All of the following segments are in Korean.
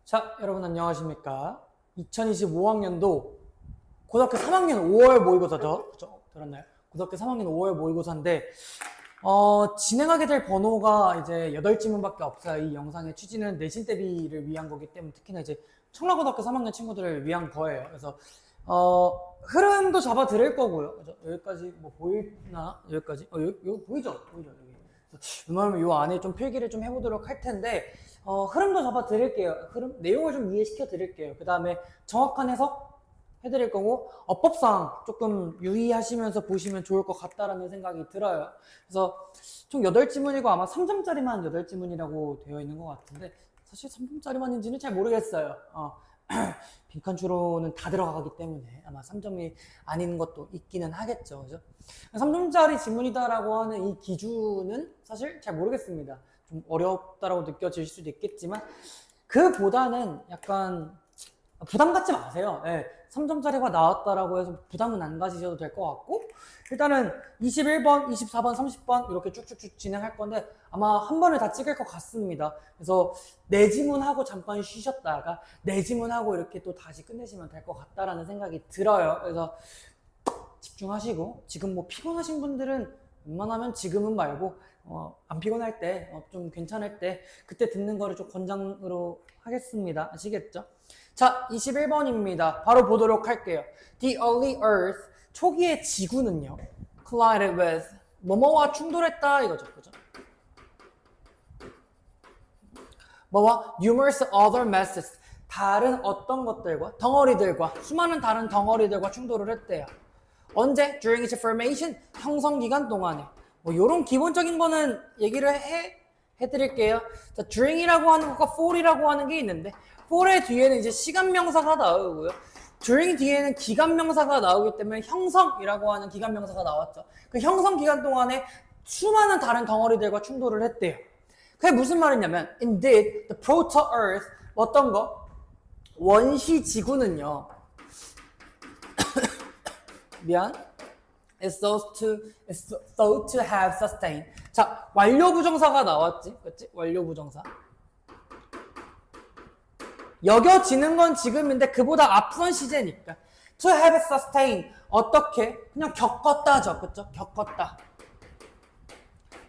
자, 여러분 안녕하십니까? 2025학년도 고등학교 3학년 5월 모의고사죠? 그죠? 들었나요? 고등학교 3학년 5월 모의고사인데 진행하게 될 번호가 이제 8지문밖에 없어요. 이 영상의 취지는 내신 대비를 위한 거기 때문에 특히나 이제 청라고등학교 3학년 친구들을 위한 거예요. 그래서 흐름도 잡아 드릴 거고요. 그죠? 여기까지 뭐 보이나? 여기까지? 여기 보이죠? 보이죠? 여기. 그러면 요 안에 좀 필기를 좀 해보도록 할 텐데 흐름도 잡아 드릴게요. 흐름 내용을 좀 이해시켜 드릴게요. 그 다음에 정확한 해석 해드릴 거고 어법상 조금 유의하시면서 보시면 좋을 것 같다라는 생각이 들어요. 그래서 총 8지문이고 아마 3점짜리만 8지문이라고 되어 있는 것 같은데 사실 3점짜리만인지는 잘 모르겠어요. 빈칸 주로는 다 들어가기 때문에 아마 3점이 아닌 것도 있기는 하겠죠. 그죠? 3점짜리 지문이다라고 하는 이 기준은 사실 잘 모르겠습니다. 좀 어렵다라고 느껴질 수도 있겠지만 그보다는 약간 부담 갖지 마세요. 네, 3점짜리가 나왔다라고 해서 부담은 안 가지셔도 될 것 같고 일단은 21번, 24번, 30번 이렇게 쭉쭉쭉 진행할 건데 아마 한 번에 다 찍을 것 같습니다. 그래서 4지문하고 잠깐 쉬셨다가 4지문하고 이렇게 또 다시 끝내시면 될 것 같다라는 생각이 들어요. 그래서 집중하시고 지금 뭐 피곤하신 분들은 웬만하면 지금은 말고 안 피곤할 때 좀 괜찮을 때 그때 듣는 거를 좀 권장으로 하겠습니다. 아시겠죠? 자, 21번입니다. 바로 보도록 할게요. The early earth, 초기의 지구는요. collided with, 뭐뭐와 충돌했다 이거죠. 그죠? 뭐와 numerous other masses, 다른 어떤 것들과 덩어리들과 수많은 다른 덩어리들과 충돌을 했대요. 언제? During its formation, 형성 기간 동안에. 뭐 요런 기본적인 거는 얘기를 해드릴게요. 자, during이라고 하는 것과 for이라고 하는 게 있는데 for의 뒤에는 이제 시간 명사가 나오고요. during 뒤에는 기간 명사가 나오기 때문에 형성이라고 하는 기간 명사가 나왔죠. 그 형성 기간 동안에 수많은 다른 덩어리들과 충돌을 했대요. 그게 무슨 말이냐면 indeed, the proto-earth, 어떤 거? 원시 지구는요. 미안. is thought to have sustained. 자, 완료 부정사가 나왔지. 그치? 완료 부정사. 여겨지는 건 지금인데 그보다 앞선 시제니까. to have sustained. 어떻게? 그냥 겪었다죠. 그쵸? 겪었다.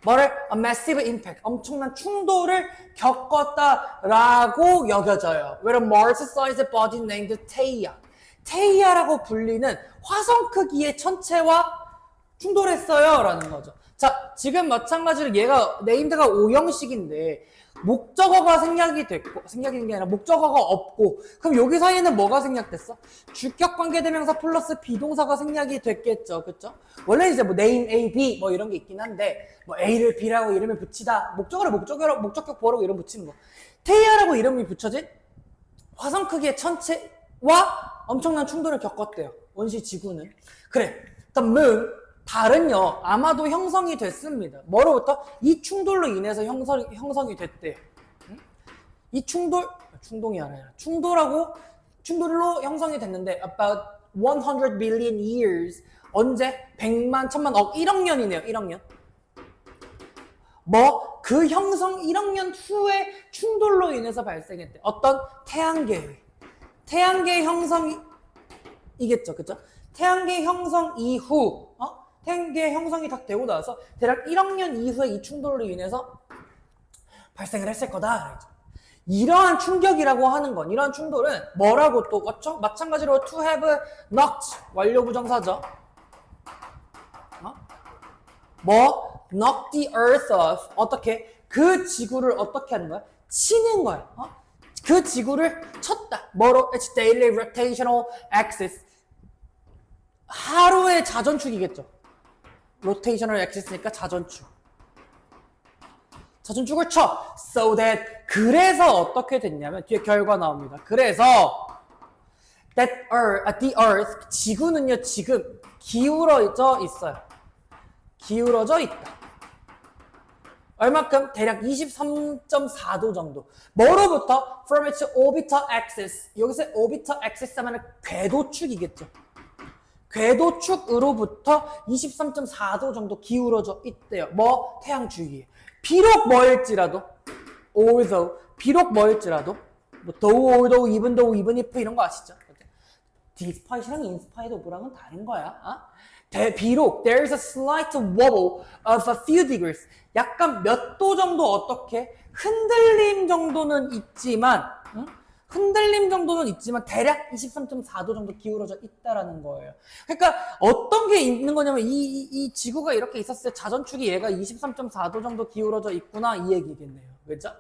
뭐를? a massive impact. 엄청난 충돌을 겪었다라고 여겨져요. With a Mars-sized body named Theia. 테이아라고 불리는 화성 크기의 천체와 충돌했어요 라는 거죠. 자, 지금 마찬가지로 얘가 네임드가 오형식인데 목적어가 생략이 됐고, 생략인 게 아니라 목적어가 없고, 그럼 여기 사이에는 뭐가 생략됐어? 주격 관계대명사 플러스 비동사가 생략이 됐겠죠. 그쵸? 원래 이제 뭐 name A, B 뭐 이런 게 있긴 한데 뭐 A를 B라고 이름을 붙이다, 목적어를 목적격 보라고 이름 붙이는 거. 테이아라고 이름이 붙여진 화성 크기의 천체와 엄청난 충돌을 겪었대요. 원시 지구는. 그래. The moon, 달은요. 아마도 형성이 됐습니다. 뭐로부터? 이 충돌로 인해서 형성이 됐대요. 이 충동이 아니라 충돌로 형성이 됐는데 about 100 billion years. 언제? 100만, 1000만, 억, 1억 년이네요. 1억 년. 그 형성 1억 년 후에 충돌로 인해서 발생했대. 어떤? 태양계 형성이겠죠, 그죠? 태양계 형성 이후, 태양계 형성이 딱 되고 나서 대략 1억 년 이후에 이 충돌로 인해서 발생을 했을 거다. 그랬죠. 이러한 충격이라고 하는 건, 이러한 충돌은 뭐라고 또 왔죠? 마찬가지로 to have knocked, 완료 부정사죠. knock the earth off, 어떻게? 그 지구를 어떻게 하는 거야? 치는 거야. 그 지구를 쳤다. 뭐로? It's daily rotational axis. 하루의 자전축이겠죠. rotational axis니까 자전축. 자전축을 쳐. So that, 그래서 어떻게 됐냐면 뒤에 결과 나옵니다. 그래서 the earth, 지구는요 지금 기울어져 있어요. 기울어져 있다. 얼마큼? 대략 23.4도 정도. 뭐로부터? From its orbital axis. 여기서 orbital axis 하면 궤도축이겠죠. 궤도축으로부터 23.4도 정도 기울어져 있대요. 태양 주위에. 비록 뭐일지라도, although, 비록 뭐일지라도 뭐 though, although, even if 이런 거 아시죠? despite랑 inspite of랑은 다른 거야. 비록 there's a slight wobble of a few degrees. 약간 몇 도 정도 어떻게 흔들림 정도는 있지만 대략 23.4도 정도 기울어져 있다라는 거예요. 그러니까 어떤 게 있는 거냐면 이 지구가 이렇게 있었을 때 자전축이 얘가 23.4도 정도 기울어져 있구나 이 얘기겠네요. 그렇죠?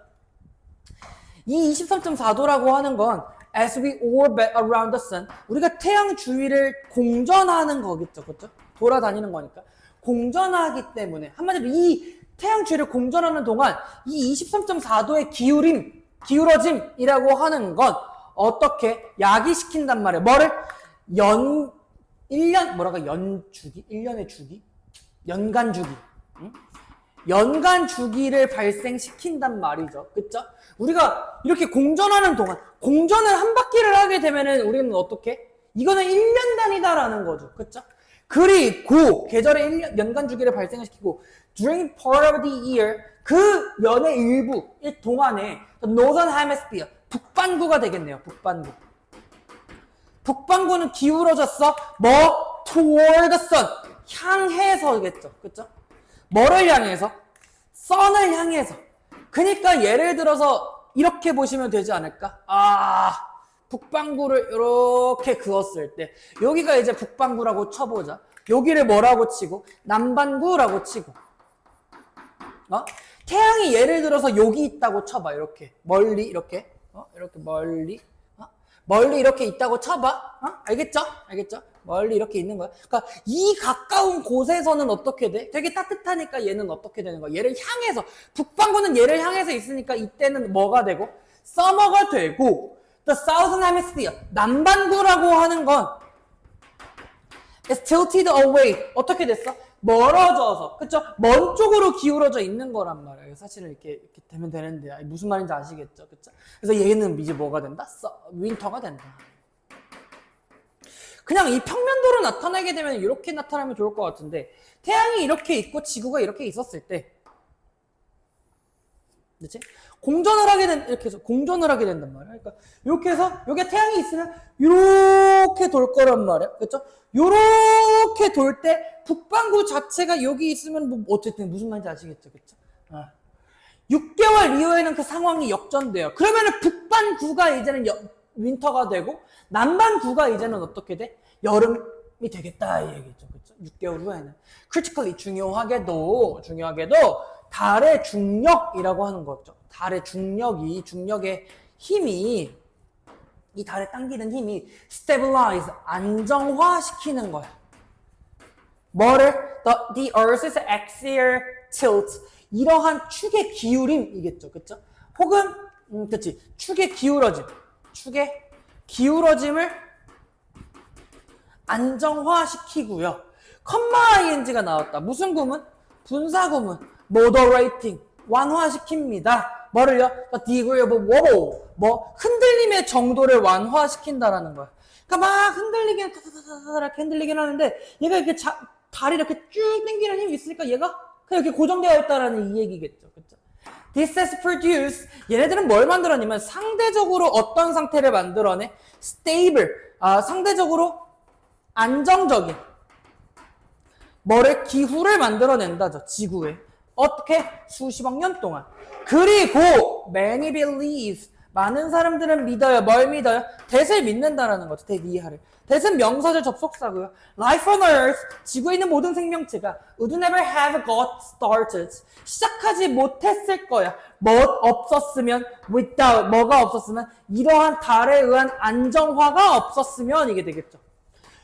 이 23.4도라고 하는 건 as we orbit around the sun, 우리가 태양 주위를 공전하는 거겠죠. 그렇죠? 돌아다니는 거니까. 공전하기 때문에 한마디로 이 태양 주위를 공전하는 동안 이 23.4도의 기울어짐이라고 하는 건 어떻게 야기시킨단 말이에요. 뭐를? 1년의 주기? 연간 주기. 응? 연간 주기를 발생시킨단 말이죠. 그쵸? 우리가 이렇게 공전하는 동안, 공전을 한 바퀴를 하게 되면은 우리는 어떻게? 이거는 1년 단위다라는 거죠. 그쵸? 그리고 계절의 연간 주기를 발생시키고 during part of the year, 그 연의 일부, 이 동안에 Northern Hemisphere, 북반구가 되겠네요. 북반구는 기울어졌어. 뭐? Toward the sun. 향해서겠죠. 그쵸? 뭐를 향해서? sun을 향해서. 그러니까 예를 들어서 이렇게 보시면 되지 않을까? 북반구를 이렇게 그었을 때 여기가 이제 북반구라고 쳐보자. 여기를 뭐라고 치고? 남반구라고 치고. 태양이 예를 들어서 여기 있다고 쳐봐. 이렇게 멀리 이렇게 이렇게 멀리 이렇게 있다고 쳐봐. 알겠죠? 멀리 이렇게 있는 거야. 그러니까 이 가까운 곳에서는 어떻게 돼? 되게 따뜻하니까 얘는 어떻게 되는 거야? 얘를 향해서, 북반구는 얘를 향해서 있으니까 이때는 뭐가 되고? 서머가 되고, the southern hemisphere, 남반구라고 하는 건 is tilted away. 어떻게 됐어? 멀어져서, 그쵸? 먼 쪽으로 기울어져 있는 거란 말이에요. 사실은 이렇게 되면 되는데, 무슨 말인지 아시겠죠? 그쵸? 그래서 얘는 이제 뭐가 된다? 윈터가 된다. 그냥 이 평면도로 나타나게 되면 이렇게 나타나면 좋을 것 같은데, 태양이 이렇게 있고 지구가 이렇게 있었을 때, 그치? 공전을 하게 된단 말이야. 그러니까 이렇게 해서 여기에 태양이 있으면 이렇게 돌 거란 말이야. 그렇죠? 이렇게 돌 때 북반구 자체가 여기 있으면 뭐 어쨌든 무슨 말인지 아시겠죠? 그렇죠? 6개월 이후에는 그 상황이 역전돼요. 그러면은 북반구가 이제는 윈터가 되고 남반구가 이제는 어떻게 돼? 여름이 되겠다 이 얘기죠. 그렇죠? 6개월 후에는 critically 중요하게도 달의 중력이라고 하는 거죠. 달의 중력의 힘이, 이 달에 당기는 힘이 stabilize, 안정화시키는 거야. 뭐를? The Earth's axial tilt. 이러한 축의 기울임이겠죠. 그쵸? 혹은, 그치. 축의 기울어짐을 안정화시키고요. 컴마ing가 나왔다. 무슨 구문? 분사구문. moderating. 완화시킵니다. 뭐를요? degree of wobble. 흔들림의 정도를 완화시킨다라는 거야. 그러니까 막 흔들리긴 하는데, 얘가 이렇게 다리 이렇게 쭉 당기는 힘이 있으니까 얘가 그냥 이렇게 고정되어 있다라는 이 얘기겠죠. 그쵸? This has produced, 얘네들은 뭘 만들어내면 상대적으로 어떤 상태를 만들어내? stable. 상대적으로 안정적인. 기후를 만들어낸다죠. 지구에. 어떻게? 수십억 년 동안. 그리고 many believe, 많은 사람들은 믿어요. 뭘 믿어요? that을 믿는다라는 거죠. that 이하를. that은 명사절 접속사고요. Life on Earth, 지구에 있는 모든 생명체가 would never have got started, 시작하지 못했을 거야. 없었으면 without, 뭐가 없었으면 이러한 달에 의한 안정화가 없었으면 이게 되겠죠.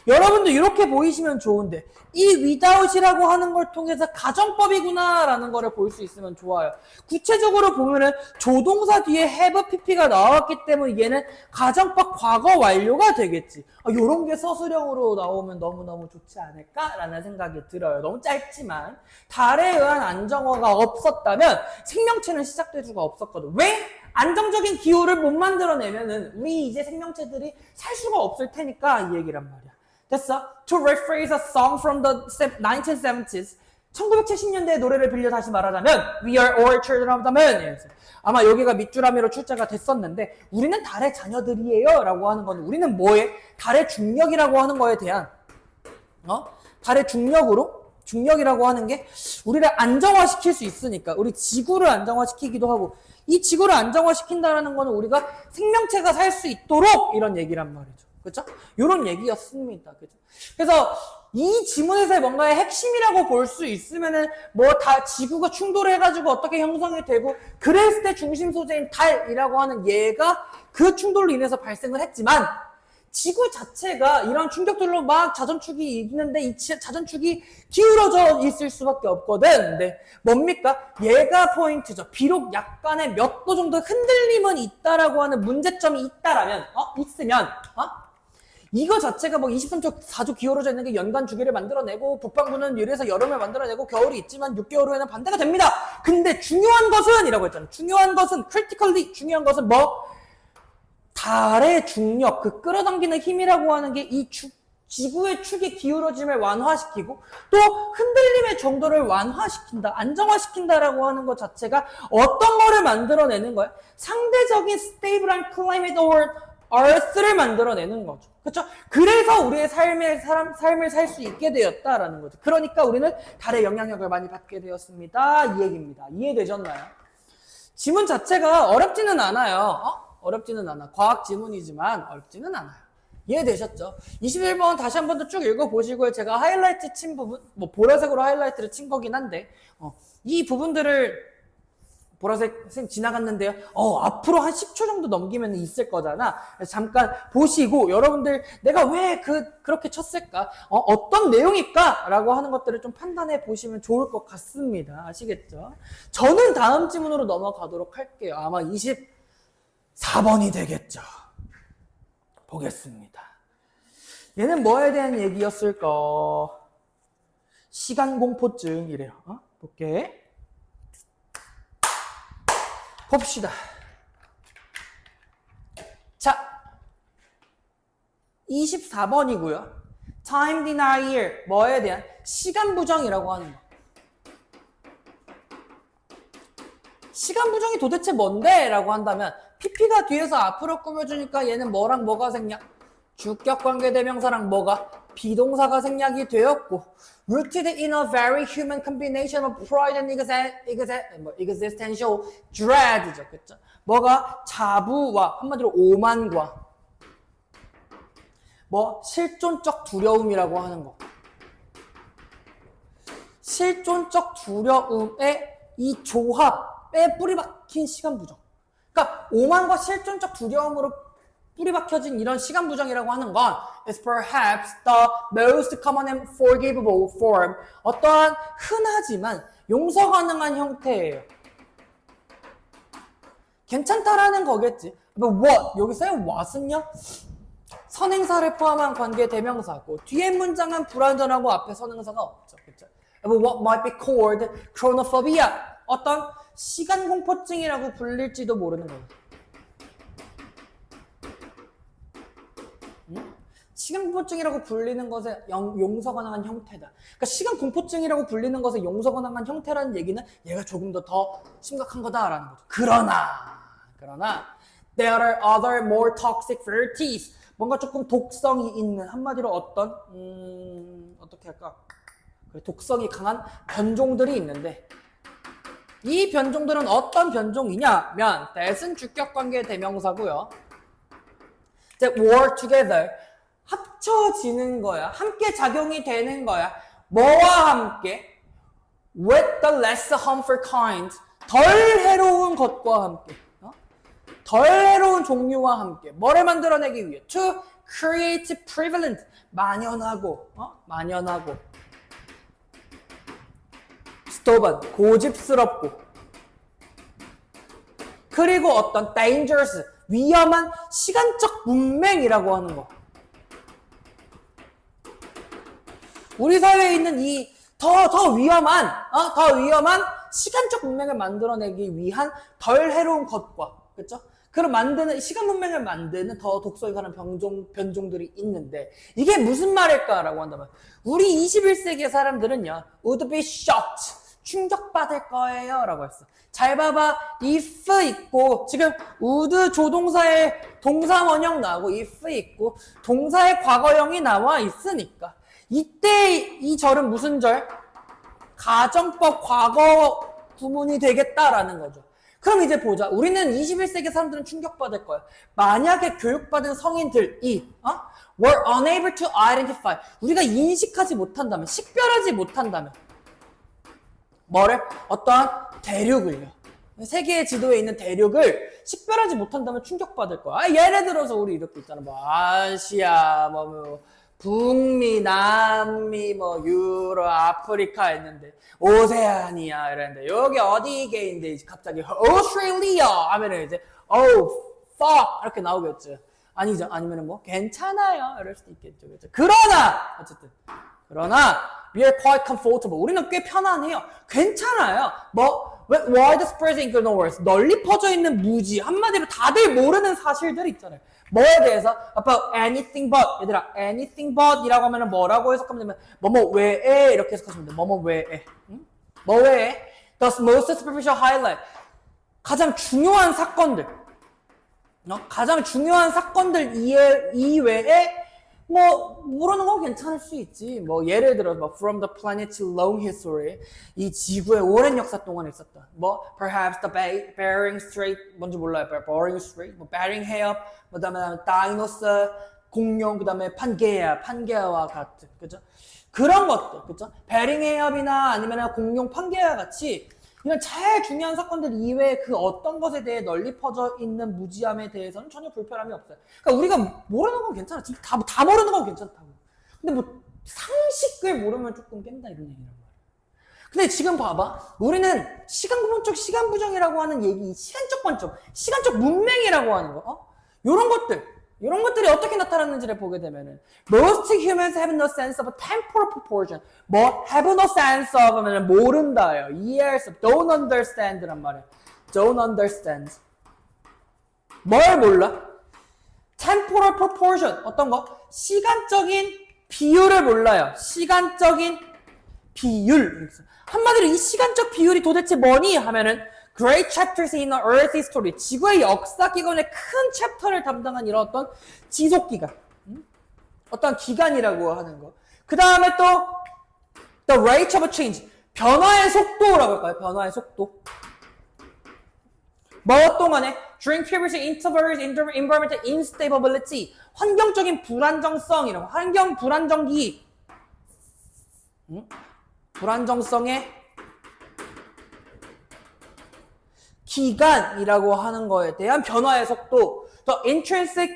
여러분도 이렇게 보이시면 좋은데 이 without이라고 하는 걸 통해서 가정법이구나 라는 거를 볼 수 있으면 좋아요. 구체적으로 보면은 조동사 뒤에 have pp가 나왔기 때문에 얘는 가정법 과거 완료가 되겠지. 이런 게 서술형으로 나오면 너무너무 좋지 않을까 라는 생각이 들어요. 너무 짧지만 달에 의한 안정화가 없었다면 생명체는 시작될 수가 없었거든. 왜? 안정적인 기후를 못 만들어내면은 우리 이제 생명체들이 살 수가 없을 테니까 이 얘기란 말이야. 됐어? To rephrase a song from the 1970s. 1970년대 노래를 빌려 다시 말하자면 We are all children of the moon. 아마 여기가 밑줄하미로 출제가 됐었는데 우리는 달의 자녀들이에요 라고 하는 건 우리는 뭐에? 달의 중력이라고 하는 거에 대한 달의 중력이라고 하는 게 우리를 안정화시킬 수 있으니까 우리 지구를 안정화시키기도 하고 이 지구를 안정화시킨다는 거는 우리가 생명체가 살 수 있도록 이런 얘기란 말이죠. 그렇죠? 이런 얘기였습니다. 그렇죠? 그래서 이 지문에서의 뭔가의 핵심이라고 볼 수 있으면은 뭐 다 지구가 충돌해가지고 어떻게 형성이 되고 그랬을 때 중심 소재인 달이라고 하는 얘가 그 충돌로 인해서 발생을 했지만 지구 자체가 이런 충격들로 막 자전축이 있는데 이 자전축이 기울어져 있을 수밖에 없거든. 근데 뭡니까? 얘가 포인트죠. 비록 약간의 몇 도 정도 흔들림은 있다라고 하는 문제점이 있다라면 있으면 이거 자체가 뭐 23초 4조 기울어져 있는 게 연간 주기를 만들어내고 북반구는 유래해서 여름을 만들어내고 겨울이 있지만 6개월 후에는 반대가 됩니다. 근데 중요한 것은 이라고 했잖아요. 중요한 것은 critically 중요한 것은 뭐? 달의 중력, 그 끌어당기는 힘이라고 하는 게 이 지구의 축의 기울어짐을 완화시키고 또 흔들림의 정도를 완화시킨다, 안정화시킨다라고 하는 것 자체가 어떤 거를 만들어내는 거야? 상대적인 스테이블한 클라이밋 or Earth를 만들어내는 거죠. 그렇죠? 그래서 우리의 삶을 살 수 있게 되었다라는 거죠. 그러니까 우리는 달의 영향력을 많이 받게 되었습니다. 이 얘기입니다. 이해되셨나요? 지문 자체가 어렵지는 않아요. 어렵지는 않아. 과학 지문이지만 어렵지는 않아요. 이해되셨죠? 21번 다시 한 번 더 쭉 읽어보시고요. 제가 하이라이트 친 부분, 뭐 보라색으로 하이라이트를 친 거긴 한데 이 부분들을 보라색 지나갔는데요. 앞으로 한 10초 정도 넘기면 있을 거잖아. 그래서 잠깐 보시고 여러분들 내가 왜 그렇게 쳤을까? 어떤 내용일까? 라고 하는 것들을 좀 판단해 보시면 좋을 것 같습니다. 아시겠죠? 저는 다음 지문으로 넘어가도록 할게요. 아마 24번이 되겠죠. 보겠습니다. 얘는 뭐에 대한 얘기였을까? 시간공포증이래요. 볼게. 봅시다. 자, 24번이고요. Time denial, 뭐에 대한? 시간 부정이라고 하는 거. 시간 부정이 도대체 뭔데? 라고 한다면 PP가 뒤에서 앞으로 꾸며주니까 얘는 뭐랑 뭐가 생략? 주격관계대명사랑 뭐가? 비동사가 생략이 되었고 rooted in a very human combination of pride and existential dread죠. 그쵸? 뭐가? 자부와 한마디로 오만과 뭐 실존적 두려움이라고 하는 거. 실존적 두려움의 이 조합에 뿌리박힌 시간 부정. 그러니까 오만과 실존적 두려움으로 뿌리박혀진 이런 시간 부정이라고 하는 건 is perhaps the most common and forgivable form. 어떠한 흔하지만 용서 가능한 형태예요. 괜찮다라는 거겠지. But what? 여기서의 what은요? 선행사를 포함한 관계 대명사고 뒤에 문장은 불완전하고 앞에 선행사가 없죠. 그렇죠? But what might be called chronophobia? 어떤 시간 공포증이라고 불릴지도 모르는 거예요. 시간 공포증이라고 불리는 것의 용서 가능한 형태다. 그러니까 시간 공포증이라고 불리는 것의 용서 가능한 형태라는 얘기는 얘가 조금 더 심각한 거다라는 거죠. 그러나 there are other more toxic varieties. 뭔가 조금 독성이 있는 한마디로 어떤 어떻게 할까? 독성이 강한 변종들이 있는데 이 변종들은 어떤 변종이냐면 that은 주격관계 대명사고요. that work together 합쳐지는 거야. 함께 작용이 되는 거야. 뭐와 함께? with the less harmful kind. 덜 해로운 것과 함께. 덜 해로운 종류와 함께. 뭐를 만들어내기 위해? to create prevalent. 만연하고. stubborn. 고집스럽고. 그리고 어떤 dangerous. 위험한 시간적 문맹이라고 하는 거. 우리 사회에 있는 이 더 위험한 시간적 문맹을 만들어내기 위한 덜 해로운 것과, 그렇죠? 그런 만드는 시간 문명을 만드는 더 독성에 관한 변종들이 있는데 이게 무슨 말일까라고 한다면 우리 21세기의 사람들은요 would be shocked 충격받을 거예요 라고 했어. 잘 봐봐. if 있고 지금 would 조동사의 동사 원형 나오고 if 있고 동사의 과거형이 나와 있으니까 이때 이 절은 무슨 절? 가정법 과거 구문이 되겠다라는 거죠. 그럼 이제 보자. 우리는 21세기 사람들은 충격받을 거야. 만약에 교육받은 성인들이 were unable to identify 우리가 인식하지 못한다면 식별하지 못한다면 뭐를? 어떠한 대륙을요. 세계의 지도에 있는 대륙을 식별하지 못한다면 충격받을 거야. 예를 들어서 우리 이렇게 있잖아. 뭐 아시아, 뭐 북미, 남미, 뭐 유럽, 아프리카 했는데 오세아니아 이랬는데 여기 어디게인데 갑자기 오스트레일리아 하면은 이제 fuck 이렇게 나오겠죠. 아니죠. 아니면은 뭐 괜찮아요 이럴 수도 있겠죠. 그렇죠? 그러나 어쨌든 we are quite comfortable. 우리는 꽤 편안해요. 괜찮아요. 뭐 widespread ignorance 널리 퍼져 있는 무지 한마디로 다들 모르는 사실들 있잖아요. 뭐에 대해서? about anything but 얘들아 anything but 이라고 하면 뭐라고 해석하면 되면 뭐뭐 외에 이렇게 해석하시면 돼요. 뭐뭐 외에 뭐 외에 the most superficial highlight 가장 중요한 사건들 가장 중요한 사건들 이외에 뭐 모르는 건 괜찮을 수 있지. 뭐 예를 들어 뭐 from the planet's long history 이 지구의 오랜 역사 동안에 있었다. 뭐 perhaps the Bering Strait 뭔지 몰라요. Bering Strait, 뭐 Bering 해협, 그다음에 다이노스 공룡, 그다음에 판게아와 같은 그죠? 그런 것들 그죠? 베링 해협이나 아니면 공룡 판게아와 같이 이런 제일 중요한 사건들 이외에 그 어떤 것에 대해 널리 퍼져 있는 무지함에 대해서는 전혀 불편함이 없어요. 그러니까 우리가 모르는 건 괜찮아. 진짜 다 모르는 건 괜찮다고. 근데 뭐 상식을 모르면 조금 깬다 이런 얘기란 말이야. 근데 지금 봐봐. 우리는 시간구분적 시간부정이라고 하는 얘기, 시간적 관점, 시간적 문맹이라고 하는 거. 이런 것들이 어떻게 나타났는지를 보게 되면은 most humans have no sense of a temporal proportion. 뭐 have no sense of 하면은 모른다예요. 이해할 수 don't understand란 말이야. don't understand. 뭘 몰라? temporal proportion 어떤 거? 시간적인 비율을 몰라요. 시간적인 비율. 한마디로 이 시간적 비율이 도대체 뭐니 하면은 Great chapters in the Earth history. 지구의 역사 기간의 큰 챕터를 담당한 이런 어떤 지속 기간. 어떤 기간이라고 하는 거. 그 다음에 또 the rate of change. 변화의 속도라고 할까요? 변화의 속도. 뭐 동안에 during previous intervals in the environmental instability. 환경적인 불안정성이라고. 환경 불안정기. 불안정성의 기간이라고 하는 거에 대한 변화의 속도, the intrinsic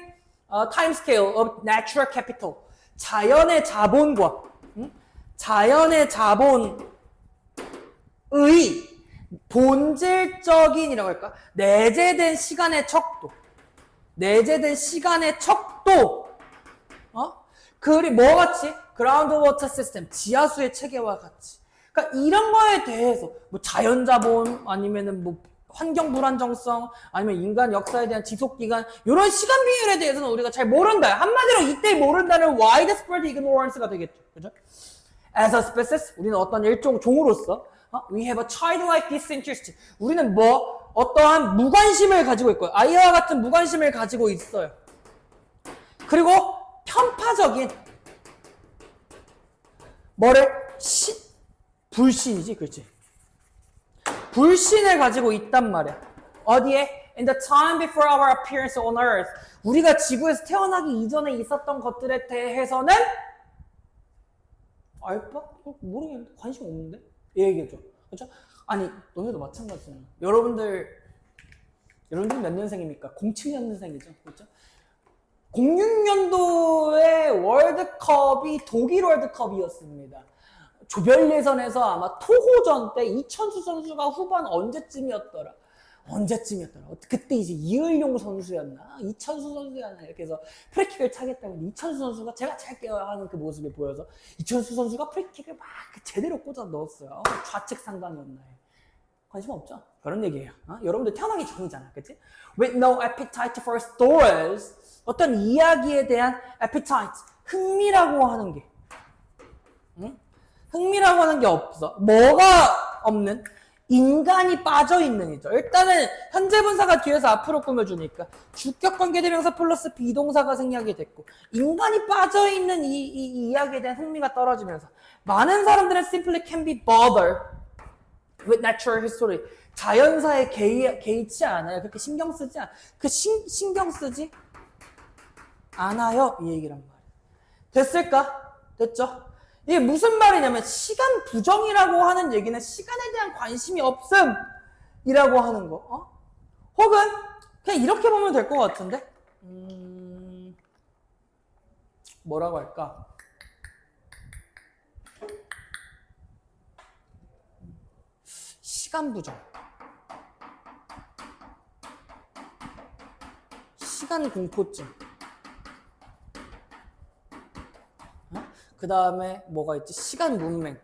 time scale of natural capital, 자연의 자본과 자연의 자본의 본질적인이라고 할까? 내재된 시간의 척도, 그리 뭐 같이? ground water system, 지하수의 체계와 같이. 그러니까 이런 거에 대해서 뭐 자연 자본 아니면은 뭐 환경 불안정성 아니면 인간 역사에 대한 지속기간 이런 시간 비율에 대해서는 우리가 잘 모른다. 한마디로 이때 모른다는 widespread ignorance가 되겠죠. 그죠? As a species 우리는 어떤 일종 종으로서 we have a childlike disinterest. 우리는 뭐 어떠한 무관심을 가지고 있고요. 아이와 같은 무관심을 가지고 있어요. 그리고 편파적인 뭐를 불신이지, 그렇지? 불신을 가지고 있단 말이야. 어디에? In the time before our appearance on Earth. 우리가 지구에서 태어나기 이전에 있었던 것들에 대해서는 알바? 모르겠는데? 관심 없는데? 얘기해줘. 그렇죠? 아니, 너네도 마찬가지잖아. 여러분들 몇 년생입니까? 07년생이죠. 그렇죠? 06년도에 월드컵이 독일 월드컵이었습니다. 조별 예선에서 아마 토호전 때 이천수 선수가 후반 언제쯤이었더라. 그때 이제 이을용 선수였나? 이천수 선수였나? 이렇게 해서 프리킥을 차겠다고 이천수 선수가 제가 찰게요 하는 그 모습이 보여서 이천수 선수가 프리킥을 막 제대로 꽂아 넣었어요. 좌측 상단이었나 해. 관심 없죠. 그런 얘기예요. 여러분들 태어나기 전이잖아. 그치? With no appetite for stories. 어떤 이야기에 대한 appetite. 흥미라고 하는 게. 흥미라고 하는 게 없어. 뭐가 없는? 인간이 빠져있는 이죠. 일단은 현재 분사가 뒤에서 앞으로 꾸며주니까 주격관계대명사 플러스 비동사가 생략이 됐고 인간이 빠져있는 이 이야기에 대한 흥미가 떨어지면서 많은 사람들은 simply can be bothered with natural history. 자연사에 개의치 않아요. 그렇게 신경 쓰지 않아요. 신경 쓰지 않아요. 이 얘기란 말이에요. 됐을까? 됐죠? 이게 무슨 말이냐면 시간 부정이라고 하는 얘기는 시간에 대한 관심이 없음이라고 하는 거. 혹은 그냥 이렇게 보면 될 것 같은데 뭐라고 할까? 시간 부정, 시간 공포증. 그 다음에 뭐가 있지? 시간 문맹.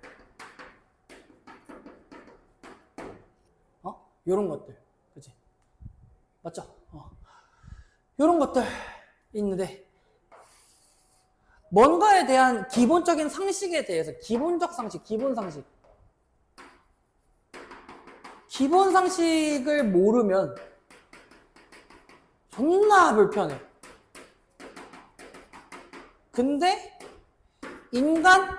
요런 것들. 그치? 맞죠? 요런 것들 있는데, 뭔가에 대한 기본적인 상식에 대해서, 기본적 상식, 기본 상식. 기본 상식을 모르면 존나 불편해. 근데, 인간이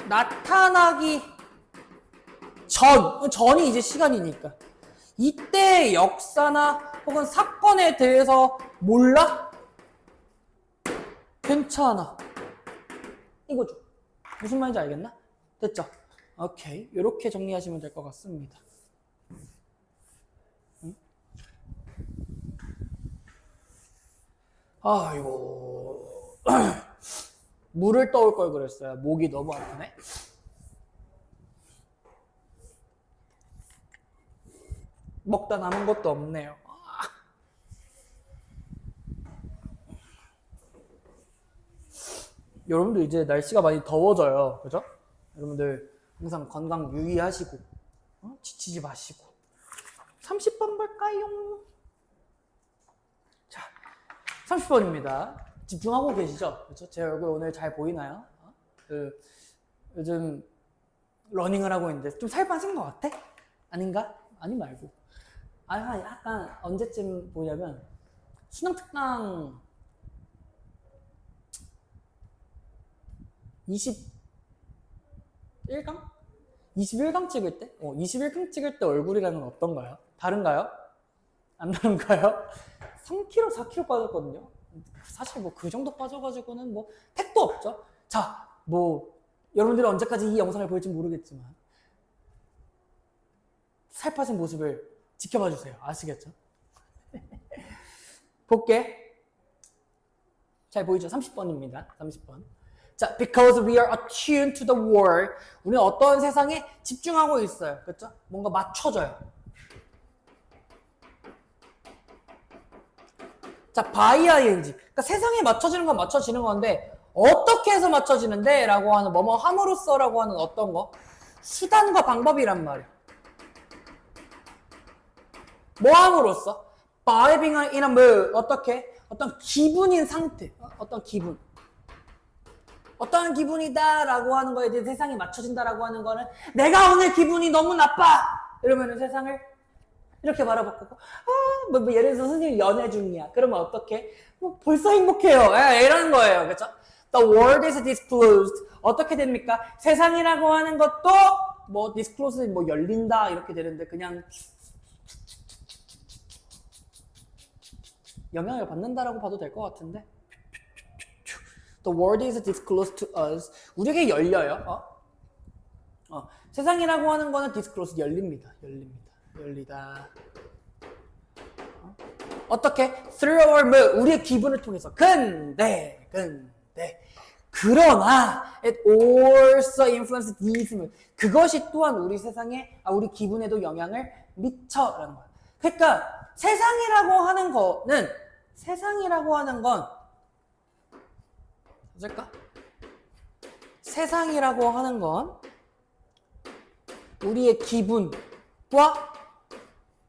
나타나기 전이 이제 시간이니까 이때의 역사나 혹은 사건에 대해서 몰라? 괜찮아. 이거죠. 무슨 말인지 알겠나? 됐죠? 오케이. 이렇게 정리하시면 될 것 같습니다. 아이고 물을 떠올 걸 그랬어요. 목이 너무 아프네. 먹다 남은 것도 없네요. 여러분들 이제 날씨가 많이 더워져요. 그죠? 여러분들 항상 건강 유의하시고 지치지 마시고 30번 볼까요? 자, 30번입니다. 집중하고 계시죠? 그렇죠? 제 얼굴 오늘 잘 보이나요? 요즘 러닝을 하고 있는데 좀 살 빠진 것 같아? 아닌가? 아니 말고. 약간 언제쯤 보냐면 수능 특강 21강? 21강 찍을 때? 21강 찍을 때 얼굴이랑은 어떤가요? 다른가요? 안 다른가요? 3kg, 4kg 빠졌거든요. 사실 뭐 그 정도 빠져가지고는 뭐 택도 없죠. 자, 뭐 여러분들이 언제까지 이 영상을 볼지 모르겠지만 살 빠진 모습을 지켜봐 주세요. 아시겠죠? 볼게. 잘 보이죠? 30번입니다. 30번. 자, because we are attuned to the world. 우리는 어떤 세상에 집중하고 있어요. 그렇죠? 뭔가 맞춰져요. 자, by ing. 그러니까 세상에 맞춰지는 건 맞춰지는 건데 어떻게 해서 맞춰지는데? 라고 하는 뭐뭐 함으로써 라고 하는 어떤 거? 수단과 방법이란 말이에요. 뭐 함으로써? By being in a mood. 어떻게? 어떤 기분인 상태. 어떤 기분. 어떠한 기분이다 라고 하는 거에 대해 세상이 맞춰진다라고 하는 거는 내가 오늘 기분이 너무 나빠! 이러면은 세상을 이렇게 바라보고 뭐 예를 들어서 선생님이 연애 중이야. 그러면 어떻게? 뭐 벌써 행복해요. 이러는 거예요. 그렇죠? The world is disclosed. 어떻게 됩니까? 세상이라고 하는 것도 뭐 disclosed 뭐 열린다 이렇게 되는데 그냥 영향을 받는다라고 봐도 될 것 같은데. The world is disclosed to us. 우리에게 열려요. 세상이라고 하는 거는 disclosed 열립니다. 열리다. 어떻게? Through our mood. 우리의 기분을 통해서. 근데 그러나 it also influences these mood. 그것이 또한 우리 세상에 우리 기분에도 영향을 미쳐라는 거야. 그러니까 세상이라고 하는 건 맞을까? 세상이라고 하는 건 우리의 기분과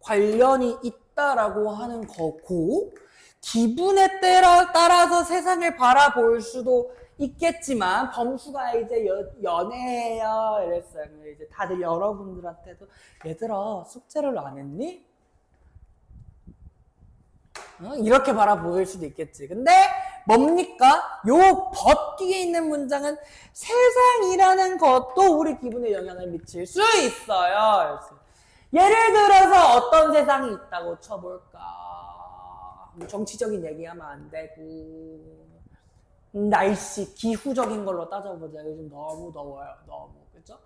관련이 있다라고 하는 거고, 기분에 따라서 세상을 바라볼 수도 있겠지만, 범수가 이제 연애해요 이랬어요. 이제 다들 여러분들한테도 얘들아 숙제를 안 했니? 이렇게 바라보일 수도 있겠지. 근데 뭡니까? 요 but 뒤에 있는 문장은 세상이라는 것도 우리 기분에 영향을 미칠 수 있어요. 예를 들어서 어떤 세상이 있다고 쳐볼까? 정치적인 얘기하면 안 되고, 날씨, 기후적인 걸로 따져보자. 요즘 너무 더워요. 너무. 그죠?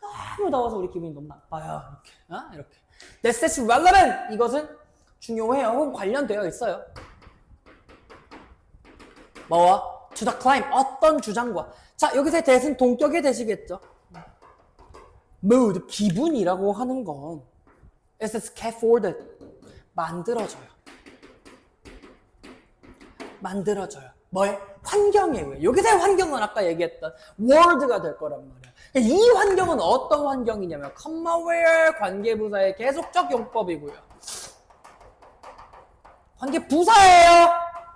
너무 더워서 우리 기분이 너무 나빠요. 이렇게. 이렇게. This is relevant. 이것은 중요해요. 혹은 관련되어 있어요. 뭐와? To the climb. 어떤 주장과. 자, 여기서 대신 동격이 되시겠죠? mood, 기분이라고 하는 건 is scaffolded. 만들어져요. 뭐에? 환경에 의해. 여기서의 환경은 아까 얘기했던 world가 될 거란 말이야. 이 환경은 어떤 환경이냐면 comma where 관계부사의 계속적 용법이고요. 관계부사예요.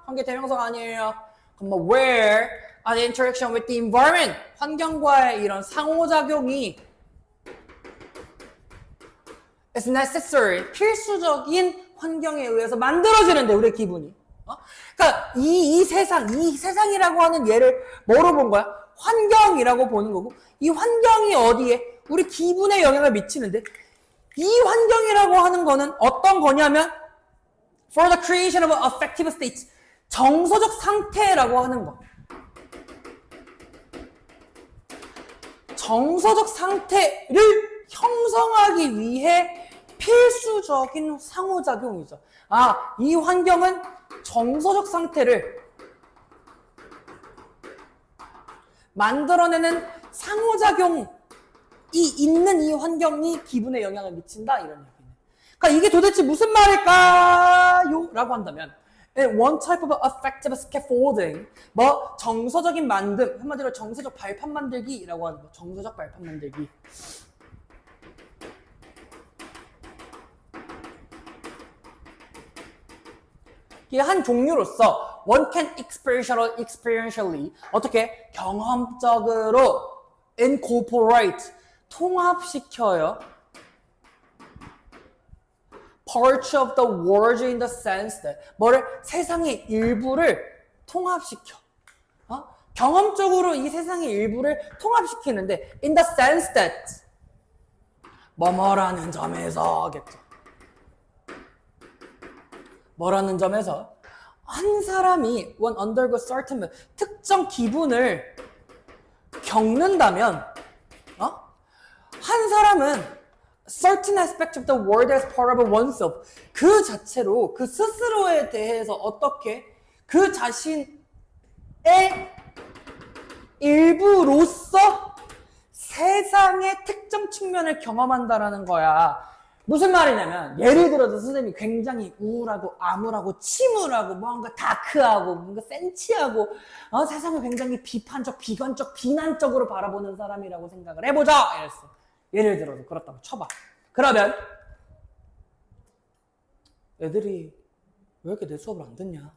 관계대명사가 아니에요. comma where the interaction with the environment 환경과의 이런 상호작용이 is necessary 필수적인 환경에 의해서 만들어지는데 우리의 기분이. 그러니까 이 세상이라고 하는 예를 뭐로 본 거야? 환경이라고 보는 거고, 이 환경이 어디에? 우리 기분에 영향을 미치는데, 이 환경이라고 하는 거는 어떤 거냐면 for the creation of affective states, 정서적 상태라고 하는 거. 정서적 상태를 형성하기 위해 필수적인 상호작용이죠. 이 환경은 정서적 상태를 만들어내는 상호작용이 있는 이 환경이 기분에 영향을 미친다 이런 얘기네. 그러니까 이게 도대체 무슨 말일까요? 라고 한다면 one type of affective scaffolding 뭐 정서적인 만듦 한마디로 정서적 발판 만들기라고 하는 거. 정서적 발판 만들기. 이게 한 종류로서 one can experientially 어떻게 경험적으로 incorporate 통합시켜요. parts of the world in the sense that 뭐를 세상의 일부를 통합시켜. 경험적으로 이 세상의 일부를 통합시키는데 in the sense that 뭐뭐라는 점에서겠죠. 뭐라는 점에서 한 사람이 when undergo certain 특정 기분을 겪는다면 한 사람은 certain aspect of the world as part of oneself 그 자체로 그 스스로에 대해서 어떻게 그 자신의 일부로서 세상의 특정 측면을 경험한다라는 거야. 무슨 말이냐면 예를 들어서 선생님이 굉장히 우울하고 암울하고 침울하고 뭔가 다크하고 뭔가 센치하고 세상을 굉장히 비판적, 비관적, 비난적으로 바라보는 사람이라고 생각을 해보자 이랬어. 예를 들어서 그렇다고 쳐봐. 그러면 애들이 왜 이렇게 내 수업을 안 듣냐?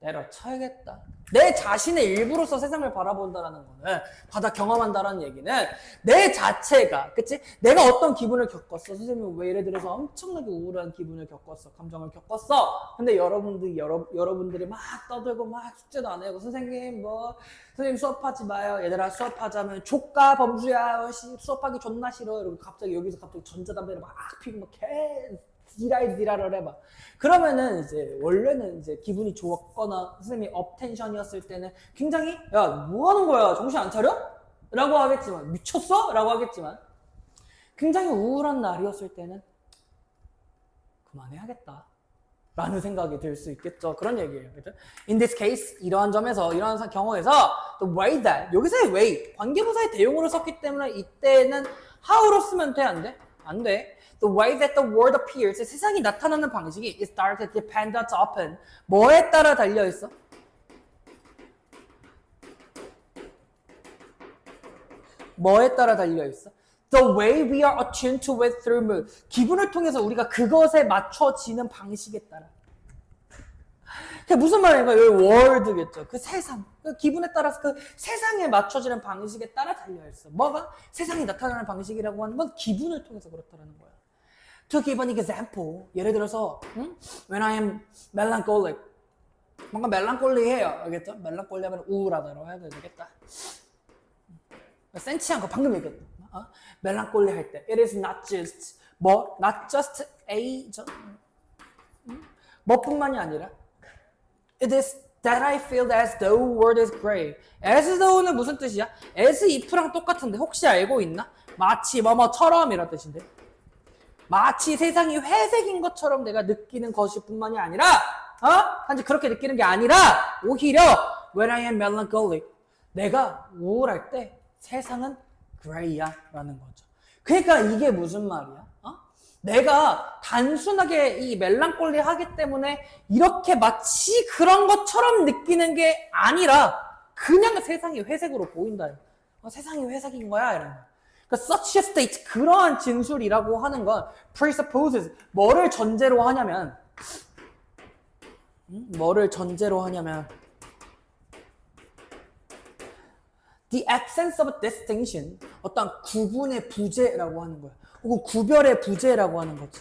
내려쳐야겠다. 내 자신의 일부로서 세상을 바라본다라는 거는 받아 경험한다라는 얘기는 내 자체가 그치? 내가 어떤 기분을 겪었어. 선생님은 왜 예를 들어서 엄청나게 우울한 기분을 겪었어. 감정을 겪었어. 근데 여러분들이 막 떠들고 막 숙제도 안 해고 선생님 선생님 수업하지 마요. 얘들아 수업하자면 조까 범수야. 수업하기 존나 싫어. 이러고 갑자기 여기서 전자담배를 막 피고 막 지랄을 해봐. 그러면은 이제 원래는 이제 기분이 좋았거나 선생님이 업텐션이었을 때는 굉장히 야 뭐 하는 거야 정신 안 차려? 라고 하겠지만 미쳤어? 라고 하겠지만 굉장히 우울한 날이었을 때는 그만해야겠다 라는 생각이 들 수 있겠죠. 그런 얘기예요. 그죠? In this case 이러한 점에서 이러한 경우에서 the way that 여기서의 way 관계부사의 대용으로 썼기 때문에 이때는 how로 쓰면 돼? 안 돼? 안 돼. The way that the world appears, 세상이 나타나는 방식이 is directly dependent upon 뭐에 따라 달려있어? 뭐에 따라 달려있어? The way we are attuned to it through mood. 기분을 통해서 우리가 그것에 맞춰지는 방식에 따라. 그게 무슨 말인가? 여기 world겠죠. 그 세상. 그 기분에 따라서 그 세상에 맞춰지는 방식에 따라 달려있어. 뭐가? 세상이 나타나는 방식이라고 하는 건 기분을 통해서 그렇다는 거야. To give an example. 예를 들어서 When I am melancholic. 뭔가 멜랑콜리해요. 알겠죠? 멜랑콜리하면 우울하다고 해야 되겠다. 센치한 거 방금 얘기했다. 멜랑콜리 할 때 It is not just 뭐? Not just a 뭐뿐만이 아니라 It is that I feel as though world is gray. as though는 무슨 뜻이야? as if랑 똑같은데 혹시 알고 있나? 마치 뭐뭐처럼 이런 뜻인데 마치 세상이 회색인 것처럼 내가 느끼는 것이 뿐만이 아니라 단지 그렇게 느끼는 게 아니라 오히려 when I am melancholic 내가 우울할 때 세상은 gray야 라는 거죠. 그러니까 이게 무슨 말이야? 내가 단순하게 이 멜랑콜리 하기 때문에 이렇게 마치 그런 것처럼 느끼는 게 아니라 그냥 세상이 회색으로 보인다. 세상이 회색인 거야 이런 거. 그러니까 such a state 그러한 진술이라고 하는 건 presupposes 뭐를 전제로 하냐면 the absence of a distinction 어떤 구분의 부재라고 하는 거야. 혹은 구별의 부재라고 하는 거지.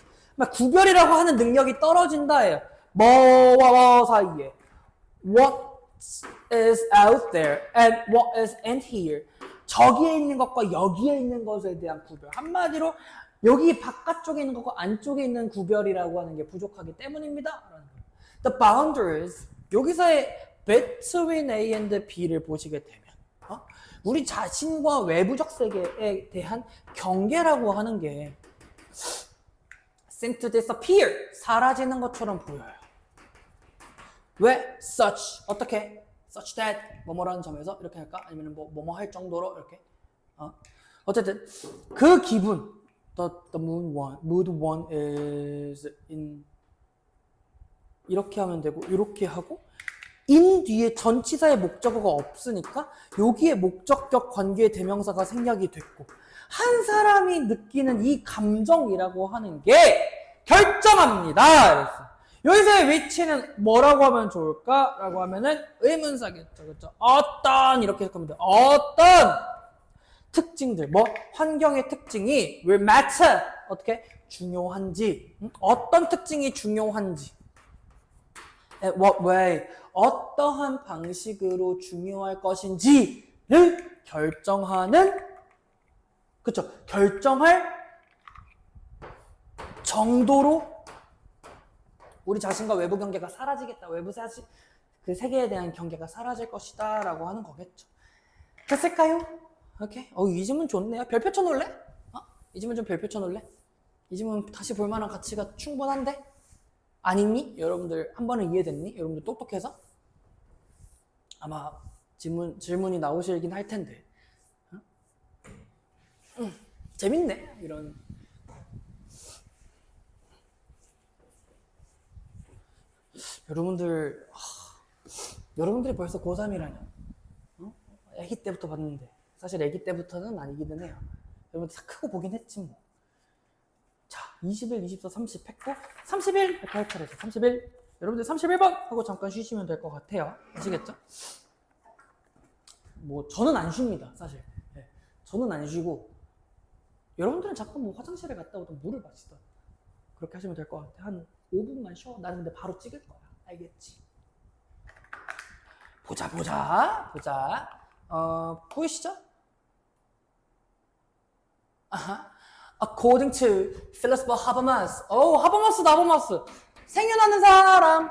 구별이라고 하는 능력이 떨어진다예요. 뭐와 뭐 사이에 what is out there and what is in here 저기에 있는 것과 여기에 있는 것에 대한 구별. 한마디로 여기 바깥쪽에 있는 것과 안쪽에 있는 구별이라고 하는 게 부족하기 때문입니다. The boundaries 여기서의 between A and B를 보시게 되면 우리 자신과 외부적 세계에 대한 경계라고 하는 게 seem to disappear 사라지는 것처럼 보여요. 왜? such 어떻게? such that 뭐뭐라는 점에서 이렇게 할까? 아니면 뭐뭐 할 정도로 이렇게 어쨌든 그 기분 the mood one is in 이렇게 하면 되고 이렇게 하고 in 뒤에 전치사의 목적어가 없으니까 여기에 목적격 관계의 대명사가 생략이 됐고 한 사람이 느끼는 이 감정이라고 하는 게 결정합니다. 그랬어. 여기서의 위치는 뭐라고 하면 좋을까? 라고 하면은 의문사겠죠. 그렇죠? 어떤 이렇게 해석하면 돼. 어떤 특징들 뭐 환경의 특징이 will matter 어떻게 중요한지 어떤 특징이 중요한지 at what way 어떠한 방식으로 중요할 것인지를 결정하는 그쵸 결정할 정도로 우리 자신과 외부 경계가 사라지겠다. 외부 그 세계에 대한 경계가 사라질 것이다 라고 하는 거겠죠. 됐을까요? 오케이. 이 질문 좋네요. 별표 쳐놓을래? 이 질문 좀 별표 쳐놓을래? 이 질문 다시 볼만한 가치가 충분한데? 아니니? 여러분들 한 번은 이해됐니? 여러분들 똑똑해서? 아마 질문이 나오시긴 할 텐데. 재밌네. 이런. 여러분들이 벌써 고3이라뇨. 애기 때부터 봤는데. 사실 애기 때부터는 아니기는 해요. 여러분들 다 크고 보긴 했지 뭐. 자, 21, 24, 30 했고 31 이렇게 할 차례죠. 31 여러분들 31번 하고 잠깐 쉬시면 될 것 같아요. 아시겠죠? 뭐 저는 안 쉽니다. 사실 네. 저는 안 쉬고 여러분들은 잠깐 뭐 화장실에 갔다 오든 물을 마시던 그렇게 하시면 될 것 같아. 한 5분만 쉬어. 나는 근데 바로 찍을 거야. 알겠지? 보자. 보이시죠? 아하. According to philosopher Habermas. 하버마스. 생겨나는 사람.